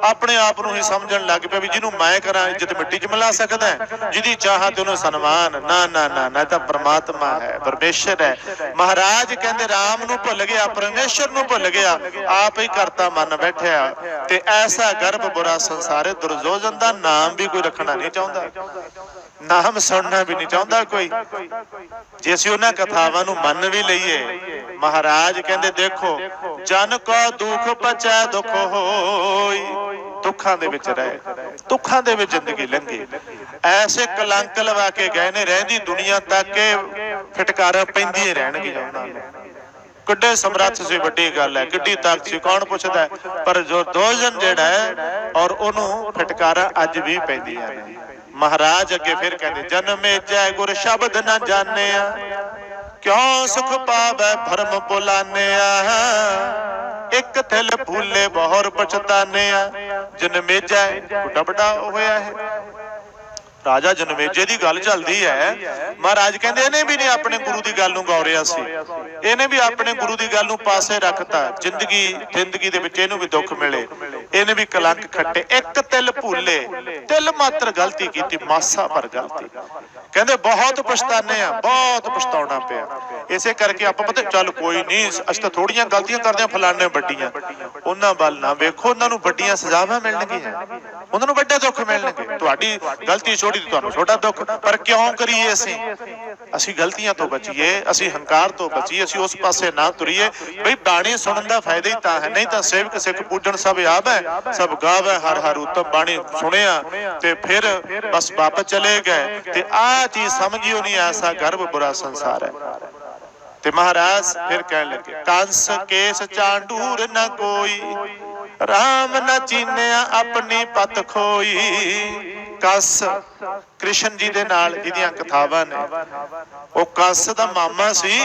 ਆਪਣੇ ਆਪ ਨੂੰ ਹੀ ਸਮਝਣ ਲੱਗ ਪਿਆ ਵੀ ਜਿਹਨੂੰ ਮੈਂ ਕਰਾਂ ਇੱਜ਼ਤ ਮਿੱਟੀ 'ਚ ਮਿਲਾ ਸਕਦਾ, ਜਿਹਦੀ ਚਾਹਾਂ ਤੇ ਉਹਨੂੰ ਸਨਮਾਨ। ਨਾ ਨਾ ਨਾ ਨਾ, ਤਾਂ ਪਰਮਾਤਮਾ ਹੈ, ਪਰਮੇਸ਼ਰ ਹੈ। ਮਹਾਰਾਜ ਕਹਿੰਦੇ ਰਾਮ ਨੂੰ ਭੁੱਲ ਗਿਆ, ਪਰਮੇਸ਼ਰ ਨੂੰ ਭੁੱਲ ਗਿਆ, ਆਪ ਹੀ ਕਰਤਾ ਮੰਨ ਬੈਠਿਆ। ਤੇ ਐਸਾ ਗਰਭ ਬੁਰਾ ਸੰਸਾਰ। ਦੁਰਯੋਧਨ ਦਾ ਨਾਮ ਵੀ ਕੋਈ ਰੱਖਣਾ ਨਹੀਂ ਚਾਹੁੰਦਾ, ਨਾਮ ਸੁਣਨਾ ਵੀ ਨਹੀਂ ਚਾਹੁੰਦਾ ਕੋਈ। ਜੇ ਅਸੀਂ ਉਹਨਾਂ ਕਥਾਵਾਂ ਨੂੰ ਮੰਨ ਵੀ ਲਈਏ, ਮਹਾਰਾਜ ਕਹਿੰਦੇ ਦੇਖੋ ਜਨ ਕੋ ਦੁੱਖ ਪਚੈ ਦੁੱਖ ਹੋਈ। ਦੁੱਖਾਂ ਦੇ ਵਿੱਚ ਰਹੇ, ਦੁੱਖਾਂ ਦੇ ਵਿੱਚ ਜ਼ਿੰਦਗੀ ਲੰਘੀ। ਐਸੇ ਕਲੰਕ ਲਵਾ ਕੇ ਗਏ ਨੇ, ਰਹਿੰਦੀ ਦੁਨੀਆ ਤੱਕ ਫਟਕਾਰਾਂ ਪੈਂਦੀਆਂ ਰਹਿਣਗੀਆਂ ਉਹਨਾਂ ਨੂੰ। ਕਿੱਡੇ ਸਮਰੱਥ ਸੀ, ਵੱਡੀ ਗੱਲ ਹੈ, ਕਿੱਡੀ ਤਾਕਤ ਸੀ, ਕੌਣ ਪੁੱਛਦਾ। ਪਰ ਜੋ ਦੁਰਯੋਧਨ ਜਿਹੜਾ ਹੈ, ਔਰ ਉਹਨੂੰ ਫਟਕਾਰਾਂ ਅੱਜ ਵੀ ਪੈਂਦੀਆਂ ਨੇ। ਮਹਾਰਾਜ ਅੱਗੇ ਫਿਰ ਕਹਿੰਦੇ ਜਨਮੇ ਜੈ ਗੁਰ ਸ਼ਬਦ ਨਾ ਜਾਣਿਆ, ਕਿਉਂ ਸੁਖ ਪਾਵੈ ਭਰਮ ਬੁਲਾਨਿਆ। ਇੱਕ ਦਿਲ ਭੂਲੇ ਬਹੁਰ ਪਛਤਾਨਿਆ। ਜਨਮੇਜੈ ਬੁੱਢਾ ਹੋਇਆ ਹੈ, ਰਾਜਾ ਜਨਮੇਜੇ ਦੀ ਗੱਲ ਚੱਲਦੀ ਹੈ। ਮਹਾਰਾਜ ਕਹਿੰਦੇ ਇਹਨੇ ਵੀ ਨਹੀਂ ਆਪਣੇ ਗੁਰੂ ਦੀ ਗੱਲ ਨੂੰ ਗੌਰਿਆ ਸੀ, ਇਹਨੇ ਵੀ ਆਪਣੇ ਗੁਰੂ ਦੀ ਗੱਲ ਨੂੰ ਪਾਸੇ ਰੱਖਤਾ। ਜ਼ਿੰਦਗੀ ਦੇ ਵਿੱਚ ਇਹਨੂੰ ਵੀ ਦੁੱਖ ਮਿਲੇ, ਇਹਨੇ ਵੀ ਕਲੰਕ ਖੱਟੇ। ਇੱਕ ਤਿਲ ਭੁੱਲੇ, ਤਿਲ ਮਾਤਰ ਗਲਤੀ ਕੀਤੀ, ਮਾਸਾ ਭਰ ਗਲਤੀ। ਕਹਿੰਦੇ ਬਹੁਤ ਪਛਤਾਨੇ ਆ, ਬਹੁਤ ਪਛਤਾਉਣਾ ਪਿਆ। ਇਸੇ ਕਰਕੇ ਆਪਾਂ ਪਤਾ ਚੱਲ ਕੋਈ ਨਹੀਂ, ਅਸੀਂ ਤਾਂ ਥੋੜੀਆਂ ਗਲਤੀਆਂ ਕਰਦੇ ਹਾਂ, ਫਲਾਣੇ ਵੱਡੀਆਂ। ਉਹਨਾਂ ਵੱਲ ਨਾ ਵੇਖੋ, ਉਹਨਾਂ ਨੂੰ ਵੱਡੀਆਂ ਸਜ਼ਾਵਾਂ ਮਿਲਣਗੀਆਂ, ਉਹਨਾਂ ਨੂੰ ਵੱਡੇ ਦੁੱਖ ਮਿਲਣਗੇ। ਤੁਹਾਡੀ ਗਲਤੀ ਛੋਟੀ ਤੇ ਤੁਹਾਨੂੰ ਛੋਟਾ ਦੁੱਖ। ਪਰ ਕਿਉਂ ਕਰੀਏ ਅਸੀਂ ਗਲਤੀਆਂ ਤੋਂ ਬਚੀਏ, ਅਸੀਂ ਹੰਕਾਰ ਤੋਂ ਬਚੀਏ, ਅਸੀਂ ਉਸ ਪਾਸੇ ਨਾ ਤੁਰੀਏ। ਬਈ ਬਾਣੀ ਸੁਣਨ ਦਾ ਫਾਇਦਾ ਹੀ ਤਾਂ ਹੈ, ਨਹੀਂ ਤਾਂ ਸੇਵਕ ਸਿੱਖ ਪੂਜਣ ਸਭ ਆਵੈ, ਸਭ ਗਾਵੈ ਹਰ ਹਰ ਉਤਮ। ਬਾਣੀ ਸੁਣਿਆ ਤੇ ਫਿਰ ਬਸ ਵਾਪਸ ਚਲੇ ਗਏ। ਤੇ ਆਹ ਚੀਜ਼ ਸਮਝਿਓ ਨਹੀਂ, ਐਸਾ ਗਰਭ ਬੁਰਾ ਸੰਸਾਰ ਹੈ। ਤੇ ਮਹਾਰਾਜ ਫਿਰ ਕਹਿਣ ਲੱਗੇ ਕੰਸ ਕੇਸ ਚਾਂਡੂਰ ਨਾ ਕੋਈ, ਰਾਮ ਨਾ ਚੀਨਿਆ ਆਪਣੀ ਪਤ ਖੋਈ। ਕੰਸ ਕ੍ਰਿਸ਼ਨ ਜੀ ਦੇ ਨਾਲ ਜਿਹਦੀਆਂ ਕਥਾਵਾਂ ਨੇ, ਉਹ ਕੰਸ ਦਾ ਮਾਮਾ ਸੀ।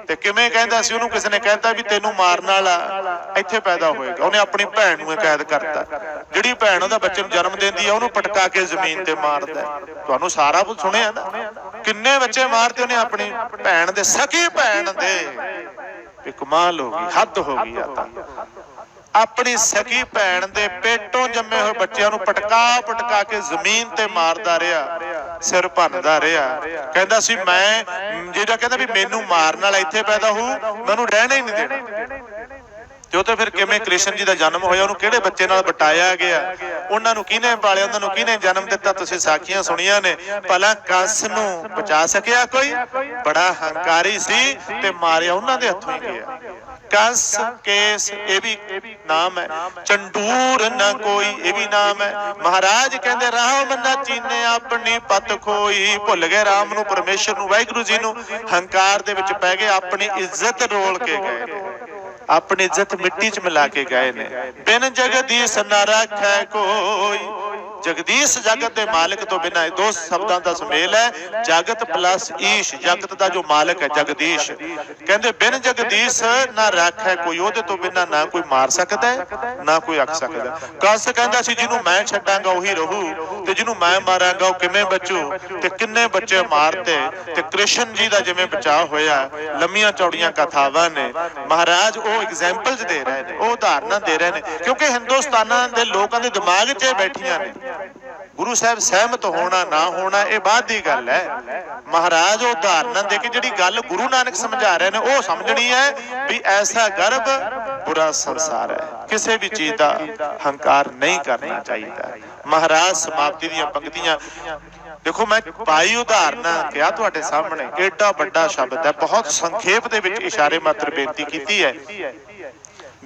ਤੇ ਕਿਵੇਂ ਕਹਿੰਦਾ ਸੀ ਉਹਨੂੰ, ਕਿਸੇ ਨੇ ਕਹਿਤਾ ਵੀ ਤੈਨੂੰ ਮਾਰਨ ਵਾਲਾ ਇੱਥੇ ਪੈਦਾ ਹੋਏਗਾ। ਉਹਨੇ ਆਪਣੀ ਭੈਣ ਨੂੰ ਕੈਦ ਕਰਤਾ। ਜਿਹੜੀ ਭੈਣ ਉਹਦਾ ਬੱਚੇ ਨੂੰ ਜਨਮ ਦਿੰਦੀ ਆ, ਉਹਨੂੰ ਪਟਕਾ ਕੇ ਜ਼ਮੀਨ ਤੇ ਮਾਰਦਾ। ਤੁਹਾਨੂੰ ਸਾਰਾ ਕੁਝ ਸੁਣਿਆ ਨਾ, ਕਿੰਨੇ ਬੱਚੇ ਮਾਰਤੇ ਉਹਨੇ ਆਪਣੀ ਭੈਣ ਦੇ, ਸਕੀ ਭੈਣ ਦੇ। ਕਮਾਲ ਹੋ ਗਈ, ਹੱਦ ਹੋ ਗਈ। ਆ ਤਾਂ ਆਪਣੀ ਸਕੀ ਭੈਣ ਦੇ ਪੇਟੋਂ ਜੰਮੇ ਹੋਏ ਬੱਚਿਆਂ ਨੂੰ ਪਟਕਾ ਕੇ ਜ਼ਮੀਨ ਤੇ ਮਾਰਦਾ ਰਿਹਾ, ਸਿਰ ਭੰਨਦਾ ਰਿਹਾ। ਕਹਿੰਦਾ ਸੀ ਮੈਂ, ਜਿਹੜਾ ਕਹਿੰਦਾ ਵੀ ਮੈਨੂੰ ਮਾਰਨ ਵਾਲਾ ਇੱਥੇ ਪੈਦਾ ਹੋਊ, ਮੈਨੂੰ ਰਹਿਣਾ ਹੀ ਨਹੀਂ ਦੇਣਾ। ਤੇ ਉਹ ਤਾਂ ਫਿਰ ਕਿਵੇਂ ਕ੍ਰਿਸ਼ਨ ਜੀ ਦਾ ਜਨਮ ਹੋਇਆ, ਉਹਨੂੰ ਕਿਹੜੇ ਬੱਚੇ ਨਾਲ ਬਿਠਾਇਆ ਗਿਆ, ਉਹਨਾਂ ਨੂੰ ਕਿਹਨੇ ਪਾਲਿਆ, ਉਹਨਾਂ ਨੂੰ ਕਿਹਨੇ ਜਨਮ ਦਿੱਤਾ, ਤੁਸੀਂ ਸਾਖੀਆਂ ਸੁਣੀਆਂ ਨੇ। ਭਲਾ ਕੰਸ ਨੂੰ ਬਚਾ ਸਕਿਆ ਕੋਈ? ਬੜਾ ਹੰਕਾਰੀ ਸੀ ਤੇ ਮਾਰਿਆ ਉਹਨਾਂ ਦੇ ਹੱਥੋਂ ਹੀ ਗਿਆ। कंस केस ये भी नाम है, चंडूर न कोई ये भी नाम है। महाराज कहते राम न चीने अपनी पत खोई, भुल गए राम नू, परमेश्वर नू, वाहिगुरु जी नू, हंकार दे विच पै गए, अपनी इज्जत रोल के गए, अपनी इज्जत मिट्टी च मिला के गए ने। बिन जगदीश न रखै कोई, जगदीश जगत के मालिक तो बिना, दो शब्दों का सुमेल है, जगत प्लस ईश, जगत का जो मालिक है जगदीश। कहते बिन जगदीश ना रख है कोई, ओहदे तो बिना ना कोई मार सकता है ना कोई रख सकता। कंस कहता सी जिन्हों मैं छड्डांगा उही रहू, ते जिन्हों मैं मारांगा वो किवें बचू, ते किन्ने बच्चे मारते। ते कृष्ण जी का जिवें बचाव होया, लंबियां चौड़ियां कथावां ने। महाराज वो एग्जाम्पल्स दे रहे हैं, वो उदाहरण दे रहे हैं, क्योंकि हिंदुस्तान के लोगों के दिमाग च बैठियां ने। गुरु साहब सहमत होना ना होना ये बाद की गल है। महाराज वो उदाहरण दे के जिहड़ी गल गुरु नानक समझा रहे हैं वो समझनी है भी ऐसा गर्भ बुरा संसार है, किसी भी चीज का हंकार नहीं करना चाहिए। महाराज समाप्ति दी पंक्तियां देखो, मैं पाई उदाहरण क्या तुहाडे सामने, एडा बड़ा शब्द है, बहुत संखेप दे विच इशारे मात्र बेनती की है।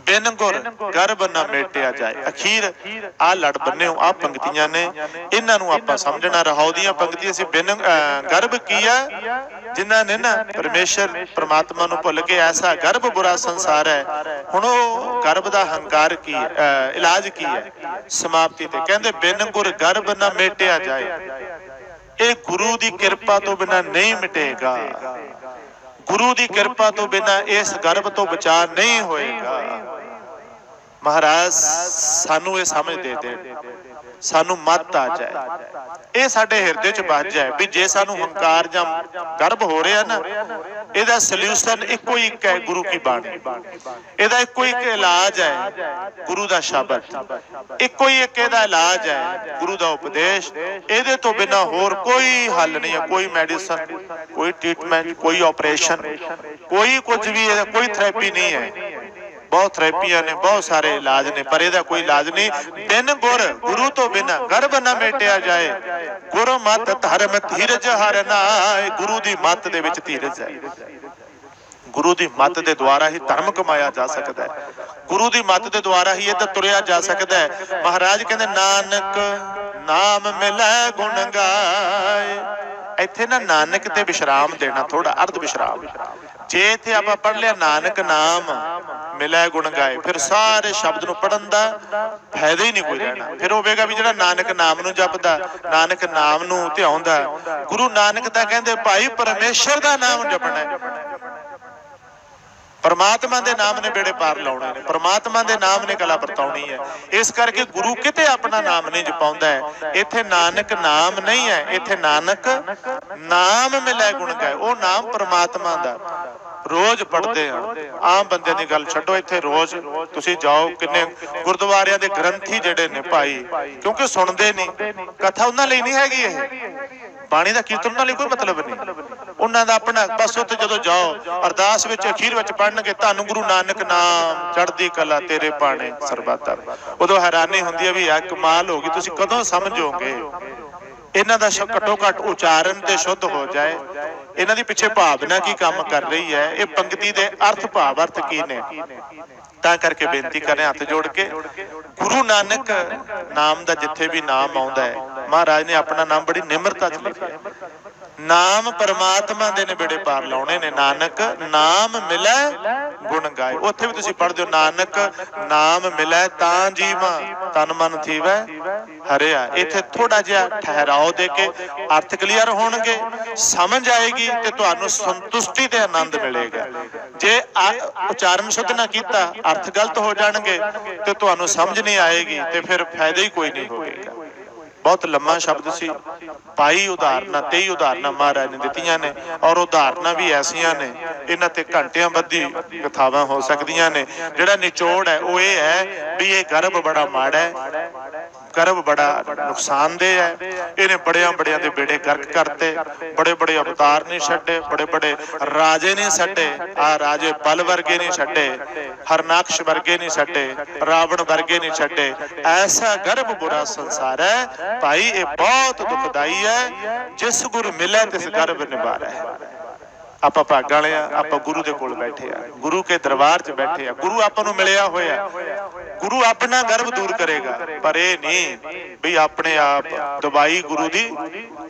बिन गुर गर्भ न मेटिया जाए, अखीर आ लड़ बन्ने आ पंक्तियां ने, इन्हां नूं आपां समझना। रहाओ दीयां पंक्तियां सी, बिन गर्भ किया जिन्हां ने ना परमेश्वर परमात्मा नूं भुल के, ऐसा गर्भ बुरा संसार है। हुण ओ गर्भ दा हंकार की इलाज की है? समाप्ति ते कहंदे बिन गुर गर्भ न मेटिया जाए, ये गुरु दी किरपा तो बिना नहीं मिटेगा, गुरु की किरपा तो बिना इस गर्भ तो बचा नहीं होएगा। महाराज सानू ये समझ दे दे, सानू मत आ जाए, ये साडे हिरदे च बस जाए भी जे सानू हंकार जां गर्भ हो रहा ना, ਇਹਦਾ सल्यूशन इको ही एक है, गुरु की बाणी। ਇਹਦਾ इको ही एक इलाज है, गुरु का शब्द। इको ही एक ਇਹਦਾ इलाज है, गुरु का उपदेश। ਇਹਦੇ तो बिना होर कोई हल नहीं है, कोई मेडिसिन, कोई ट्रीटमेंट, कोई ऑपरेशन, कोई कुछ भी, कोई थेरेपी नहीं है। बहुत थेरेपियां ने, बहुत सारे इलाज ने, पर ਇਹਦਾ कोई इलाज नहीं। बिन गुर, गुरु तो बिना गर्भ न मेटिया जाए, गुरु मत धर्म धीरज हर नाए। गुरु की मत दे विच धीरज है, गुरु की मत के द्वारा ही धर्म कमाया जा सकता है, गुरु की मत के द्वारा ही इधर तुरया जा सकता है। महाराज कहते नानक नाम मिलै गुण गाए, इत्थे ना नानक ते विश्राम देना, थोड़ा अर्ध विश्राम। जे इत्थे आपां पढ़ लिया नानक नाम मिलै गुण गाए, फिर सारे शब्द नूं पढ़न दा फायदा ही नहीं कोई रहना। फिर होवेगा भी जिहड़ा नानक नाम नूं जपदा, नानक नाम नूं ध्याउंदा, गुरु नानक दा कहंदे भाई परमेश्वर दा नाम जपना है, परमात्मा के नाम ने बेड़े पार लाने ने, परमात्मा के नाम ने कला परताउणी है। इस करके गुरु किते अपना नाम नहीं जपाउंदा है। इत्थे नानक नाम नहीं है, इत्थे नानक नाम मिलै गुण गाए, वो नाम परमात्मा दा। रोज पढ़ते हैं, आम बंदे की गल छड्डो, इत्थे रोज तुसीं जाओ, किन्ने गुरुद्वारियां दे ग्रंथी जिहड़े ने भाई, क्योंकि सुनते नहीं, कथा उन्हां लई नहीं हैगी, इह बाणी दा कीर्तन उन्हां लई कोई मतलब नहीं। उन्हां दा अपना बस उत्थे जदों जाओ अरदास विच अखीर विच पढ़नगे धन गुरु नानक नाम चढ़दी कला तेरे पाणे सरबत, उदों हैरानी हुंदी है भी यार कमाल हो गई, तुसीं कदों समझोगे। इन्हां दा घट्टो घट उचारण ते शुद्ध हो जाए, इन्हां दी पिछे भावना की काम कर रही है, ये पंक्ति दे अर्थ भाव अर्थ की ने। तां करके बेनती करें हथ जोड़ के, गुरु नानक नाम दा जिथे भी नाम आउंदा है, महाराज ने अपना नाम बड़ी निमरता च लिखिया, नाम परमात्मा दे ने बेड़े पार लाने ने। नानक नाम मिलै गुण गाए, उत्थे भी तुसीं पढ़दे हो नानक नाम मिलै तां जीवां तन मन थीवै हरिया। इत्थे थोड़ा जिहा ठहराओ दे के अर्थ क्लीयर होणगे, समझ आएगी ते तुहानूं संतुष्टि ते आनंद मिलेगा। जे उचारण शुद्ध ना कीता अर्थ गलत हो जाणगे ते तुहानूं समझ नहीं आएगी ते फिर फायदा ही कोई नहीं होगा। बहुत लम्मा शब्द सी, पाई उदाहरण 23 उदाहरण महाराज ने दित्तियां ने, और उदाहरण भी ऐसियां ने इन्हां ते घंटियां बद्धी कथावां हो सकदियां ने। जिहड़ा निचोड़ है वो ये है भी ये गर्भ बड़ा माड़ा है, ਗਰਭ ਬੜਾ ਨੁਕਸਾਨਦੇਹ ਹੈ। ਇਹਨੇ ਬੜਿਆਂ ਬੜਿਆਂ ਦੇ ਬੇੜੇ ਗਰਕ ਕਰਤੇ, ਬੜੇ ਬੜੇ ਅਵਤਾਰ ਨਹੀਂ ਛੱਡੇ, ਬੜੇ ਬੜੇ ਰਾਜੇ ਨਹੀਂ ਛੱਡੇ। ਆ ਰਾਜੇ ਬਲ ਵਰਗੇ ਨਹੀਂ ਛੱਡੇ, ਹਰਨਾਕਸ਼ ਵਰਗੇ ਨਹੀਂ ਛੱਡੇ, ਰਾਵਣ ਵਰਗੇ ਨਹੀਂ ਛੱਡੇ। ਐਸਾ ਗਰਭ ਬੁਰਾ ਸੰਸਾਰ ਹੈ ਭਾਈ, ਇਹ ਬਹੁਤ ਦੁਖਦਾਈ ਹੈ। ਜਿਸ ਗੁਰ ਮਿਲੇ ਤਿਸ ਗਰਭ ਨਿਵਾਰੈ। ਆਪਾਂ ਭਾਗਾਂ ਵਾਲੇ ਆ, ਆਪਾਂ ਗੁਰੂ ਦੇ ਕੋਲ ਬੈਠੇ ਆ, ਗੁਰੂ ਕੇ ਦਰਬਾਰ 'ਚ ਬੈਠੇ ਆ, ਗੁਰੂ ਆਪਾਂ ਨੂੰ ਮਿਲਿਆ ਹੋਇਆ। ਗੁਰੂ ਆਪਣਾ ਗਰਭ ਦੂਰ ਕਰੇਗਾ, ਪਰ ਇਹ ਨਹੀਂ ਵੀ ਆਪਣੇ ਆਪ ਦਵਾਈ ਗੁਰੂ ਦੀ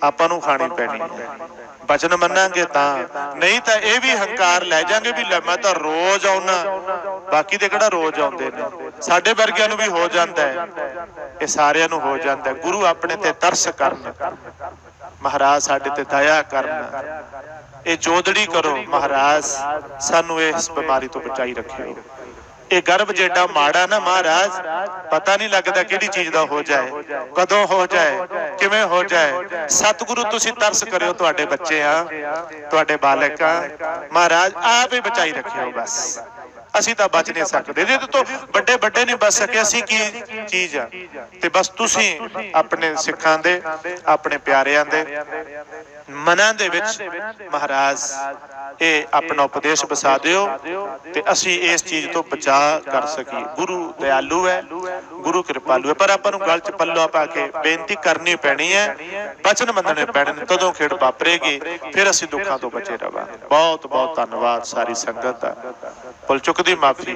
ਆਪਾਂ ਨੂੰ ਖਾਣੀ ਪੈਣੀ ਹੈ। ਬਚਨ ਮੰਨਾਂਗੇ ਤਾਂ, ਨਹੀਂ ਤਾਂ ਇਹ ਵੀ ਹੰਕਾਰ ਲੈ ਜਾਾਂਗੇ ਵੀ ਲੈ ਮੈਂ ਤਾਂ ਰੋਜ਼ ਆਉਣਾ। ਬਾਕੀ ਦੇ ਕਿਹੜਾ ਰੋਜ਼ ਆਉਂਦੇ ਨੇ, ਸਾਡੇ ਵਰਗਿਆਂ ਨੂੰ ਵੀ ਹੋ ਜਾਂਦਾ ਹੈ, ਇਹ ਸਾਰਿਆਂ ਨੂੰ ਹੋ ਜਾਂਦਾ। ਗੁਰੂ ਆਪਣੇ ਤੇ ਤਰਸ ਕਰਨ, ਮਹਾਰਾਜ ਸਾਡੇ ਤੇ ਦਇਆ ਕਰਨ। ਇਹ ਜੋਦੜੀ ਕਰੋ, ਮਹਾਰਾਜ ਸਾਨੂੰ ਇਸ ਬਿਮਾਰੀ ਤੋਂ ਬਚਾਈ ਰੱਖਿਓ। ਇਹ ਗਰਭ ਜਿਹੜਾ ਮਾੜਾ ਨਾ ਮਹਾਰਾਜ, ਪਤਾ ਨਹੀਂ ਲੱਗਦਾ ਕਿਹੜੀ ਚੀਜ਼ ਦਾ ਹੋ ਜਾਏ, ਕਦੋਂ ਹੋ ਜਾਏ, ਕਿਵੇਂ ਹੋ ਜਾਏ। ਸਤਿਗੁਰੂ ਤੁਸੀਂ ਤਰਸ ਕਰਿਓ, ਤੁਹਾਡੇ ਬੱਚੇ ਆ, ਤੁਹਾਡੇ ਬਾਲਕ ਆ, ਮਹਾਰਾਜ ਆਪ ਹੀ ਬਚਾਈ ਰੱਖਿਓ। ਬਸ ਅਸੀਂ ਤਾਂ ਬਚ ਨਹੀਂ ਸਕਦੇ, ਜੇ ਤੋਂ ਵੱਡੇ ਵੱਡੇ ਨਹੀਂ ਬਚ ਸਕੇ, ਅਸੀਂ ਕੀ ਚੀਜ਼ ਆ। ਤੇ ਬਸ ਤੁਸੀਂ ਆਪਣੇ ਸਿੱਖਾਂ ਦੇ, ਆਪਣੇ ਪਿਆਰਿਆਂ ਦੇ ਮਨਾਂ ਦੇ ਵਿੱਚ ਮਹਾਰਾਜ ਇਹ ਆਪਣਾ ਉਪਦੇਸ਼ ਵਸਾ ਦਿਓ ਤੇ ਅਸੀਂ ਇਸ ਚੀਜ਼ ਤੋਂ ਬਚਾਅ ਕਰ ਸਕੀਏ। ਗੁਰੂ ਦਇਆਲੂ ਹੈ, ਗੁਰੂ ਕਿਰਪਾਲੂ ਹੈ, ਪਰ ਆਪਾਂ ਨੂੰ ਗਲ 'ਚ ਪੱਲਾ ਪਾ ਕੇ ਬੇਨਤੀ ਕਰਨੀ ਪੈਣੀ ਹੈ, ਬਚਨ ਮੰਨਣੇ ਪੈਣੇ ਨੇ, ਤਦੋਂ ਖੇਡ ਵਾਪਰੇਗੀ, ਫਿਰ ਅਸੀਂ ਦੁੱਖਾਂ ਤੋਂ ਬਚੇ ਰਵਾਂਗੇ। ਬਹੁਤ ਬਹੁਤ ਧੰਨਵਾਦ ਸਾਰੀ ਸੰਗਤ ਦਾ। ਭੁੱਲ ਚੁੱਕ ਦੀ ਮਾਫੀ।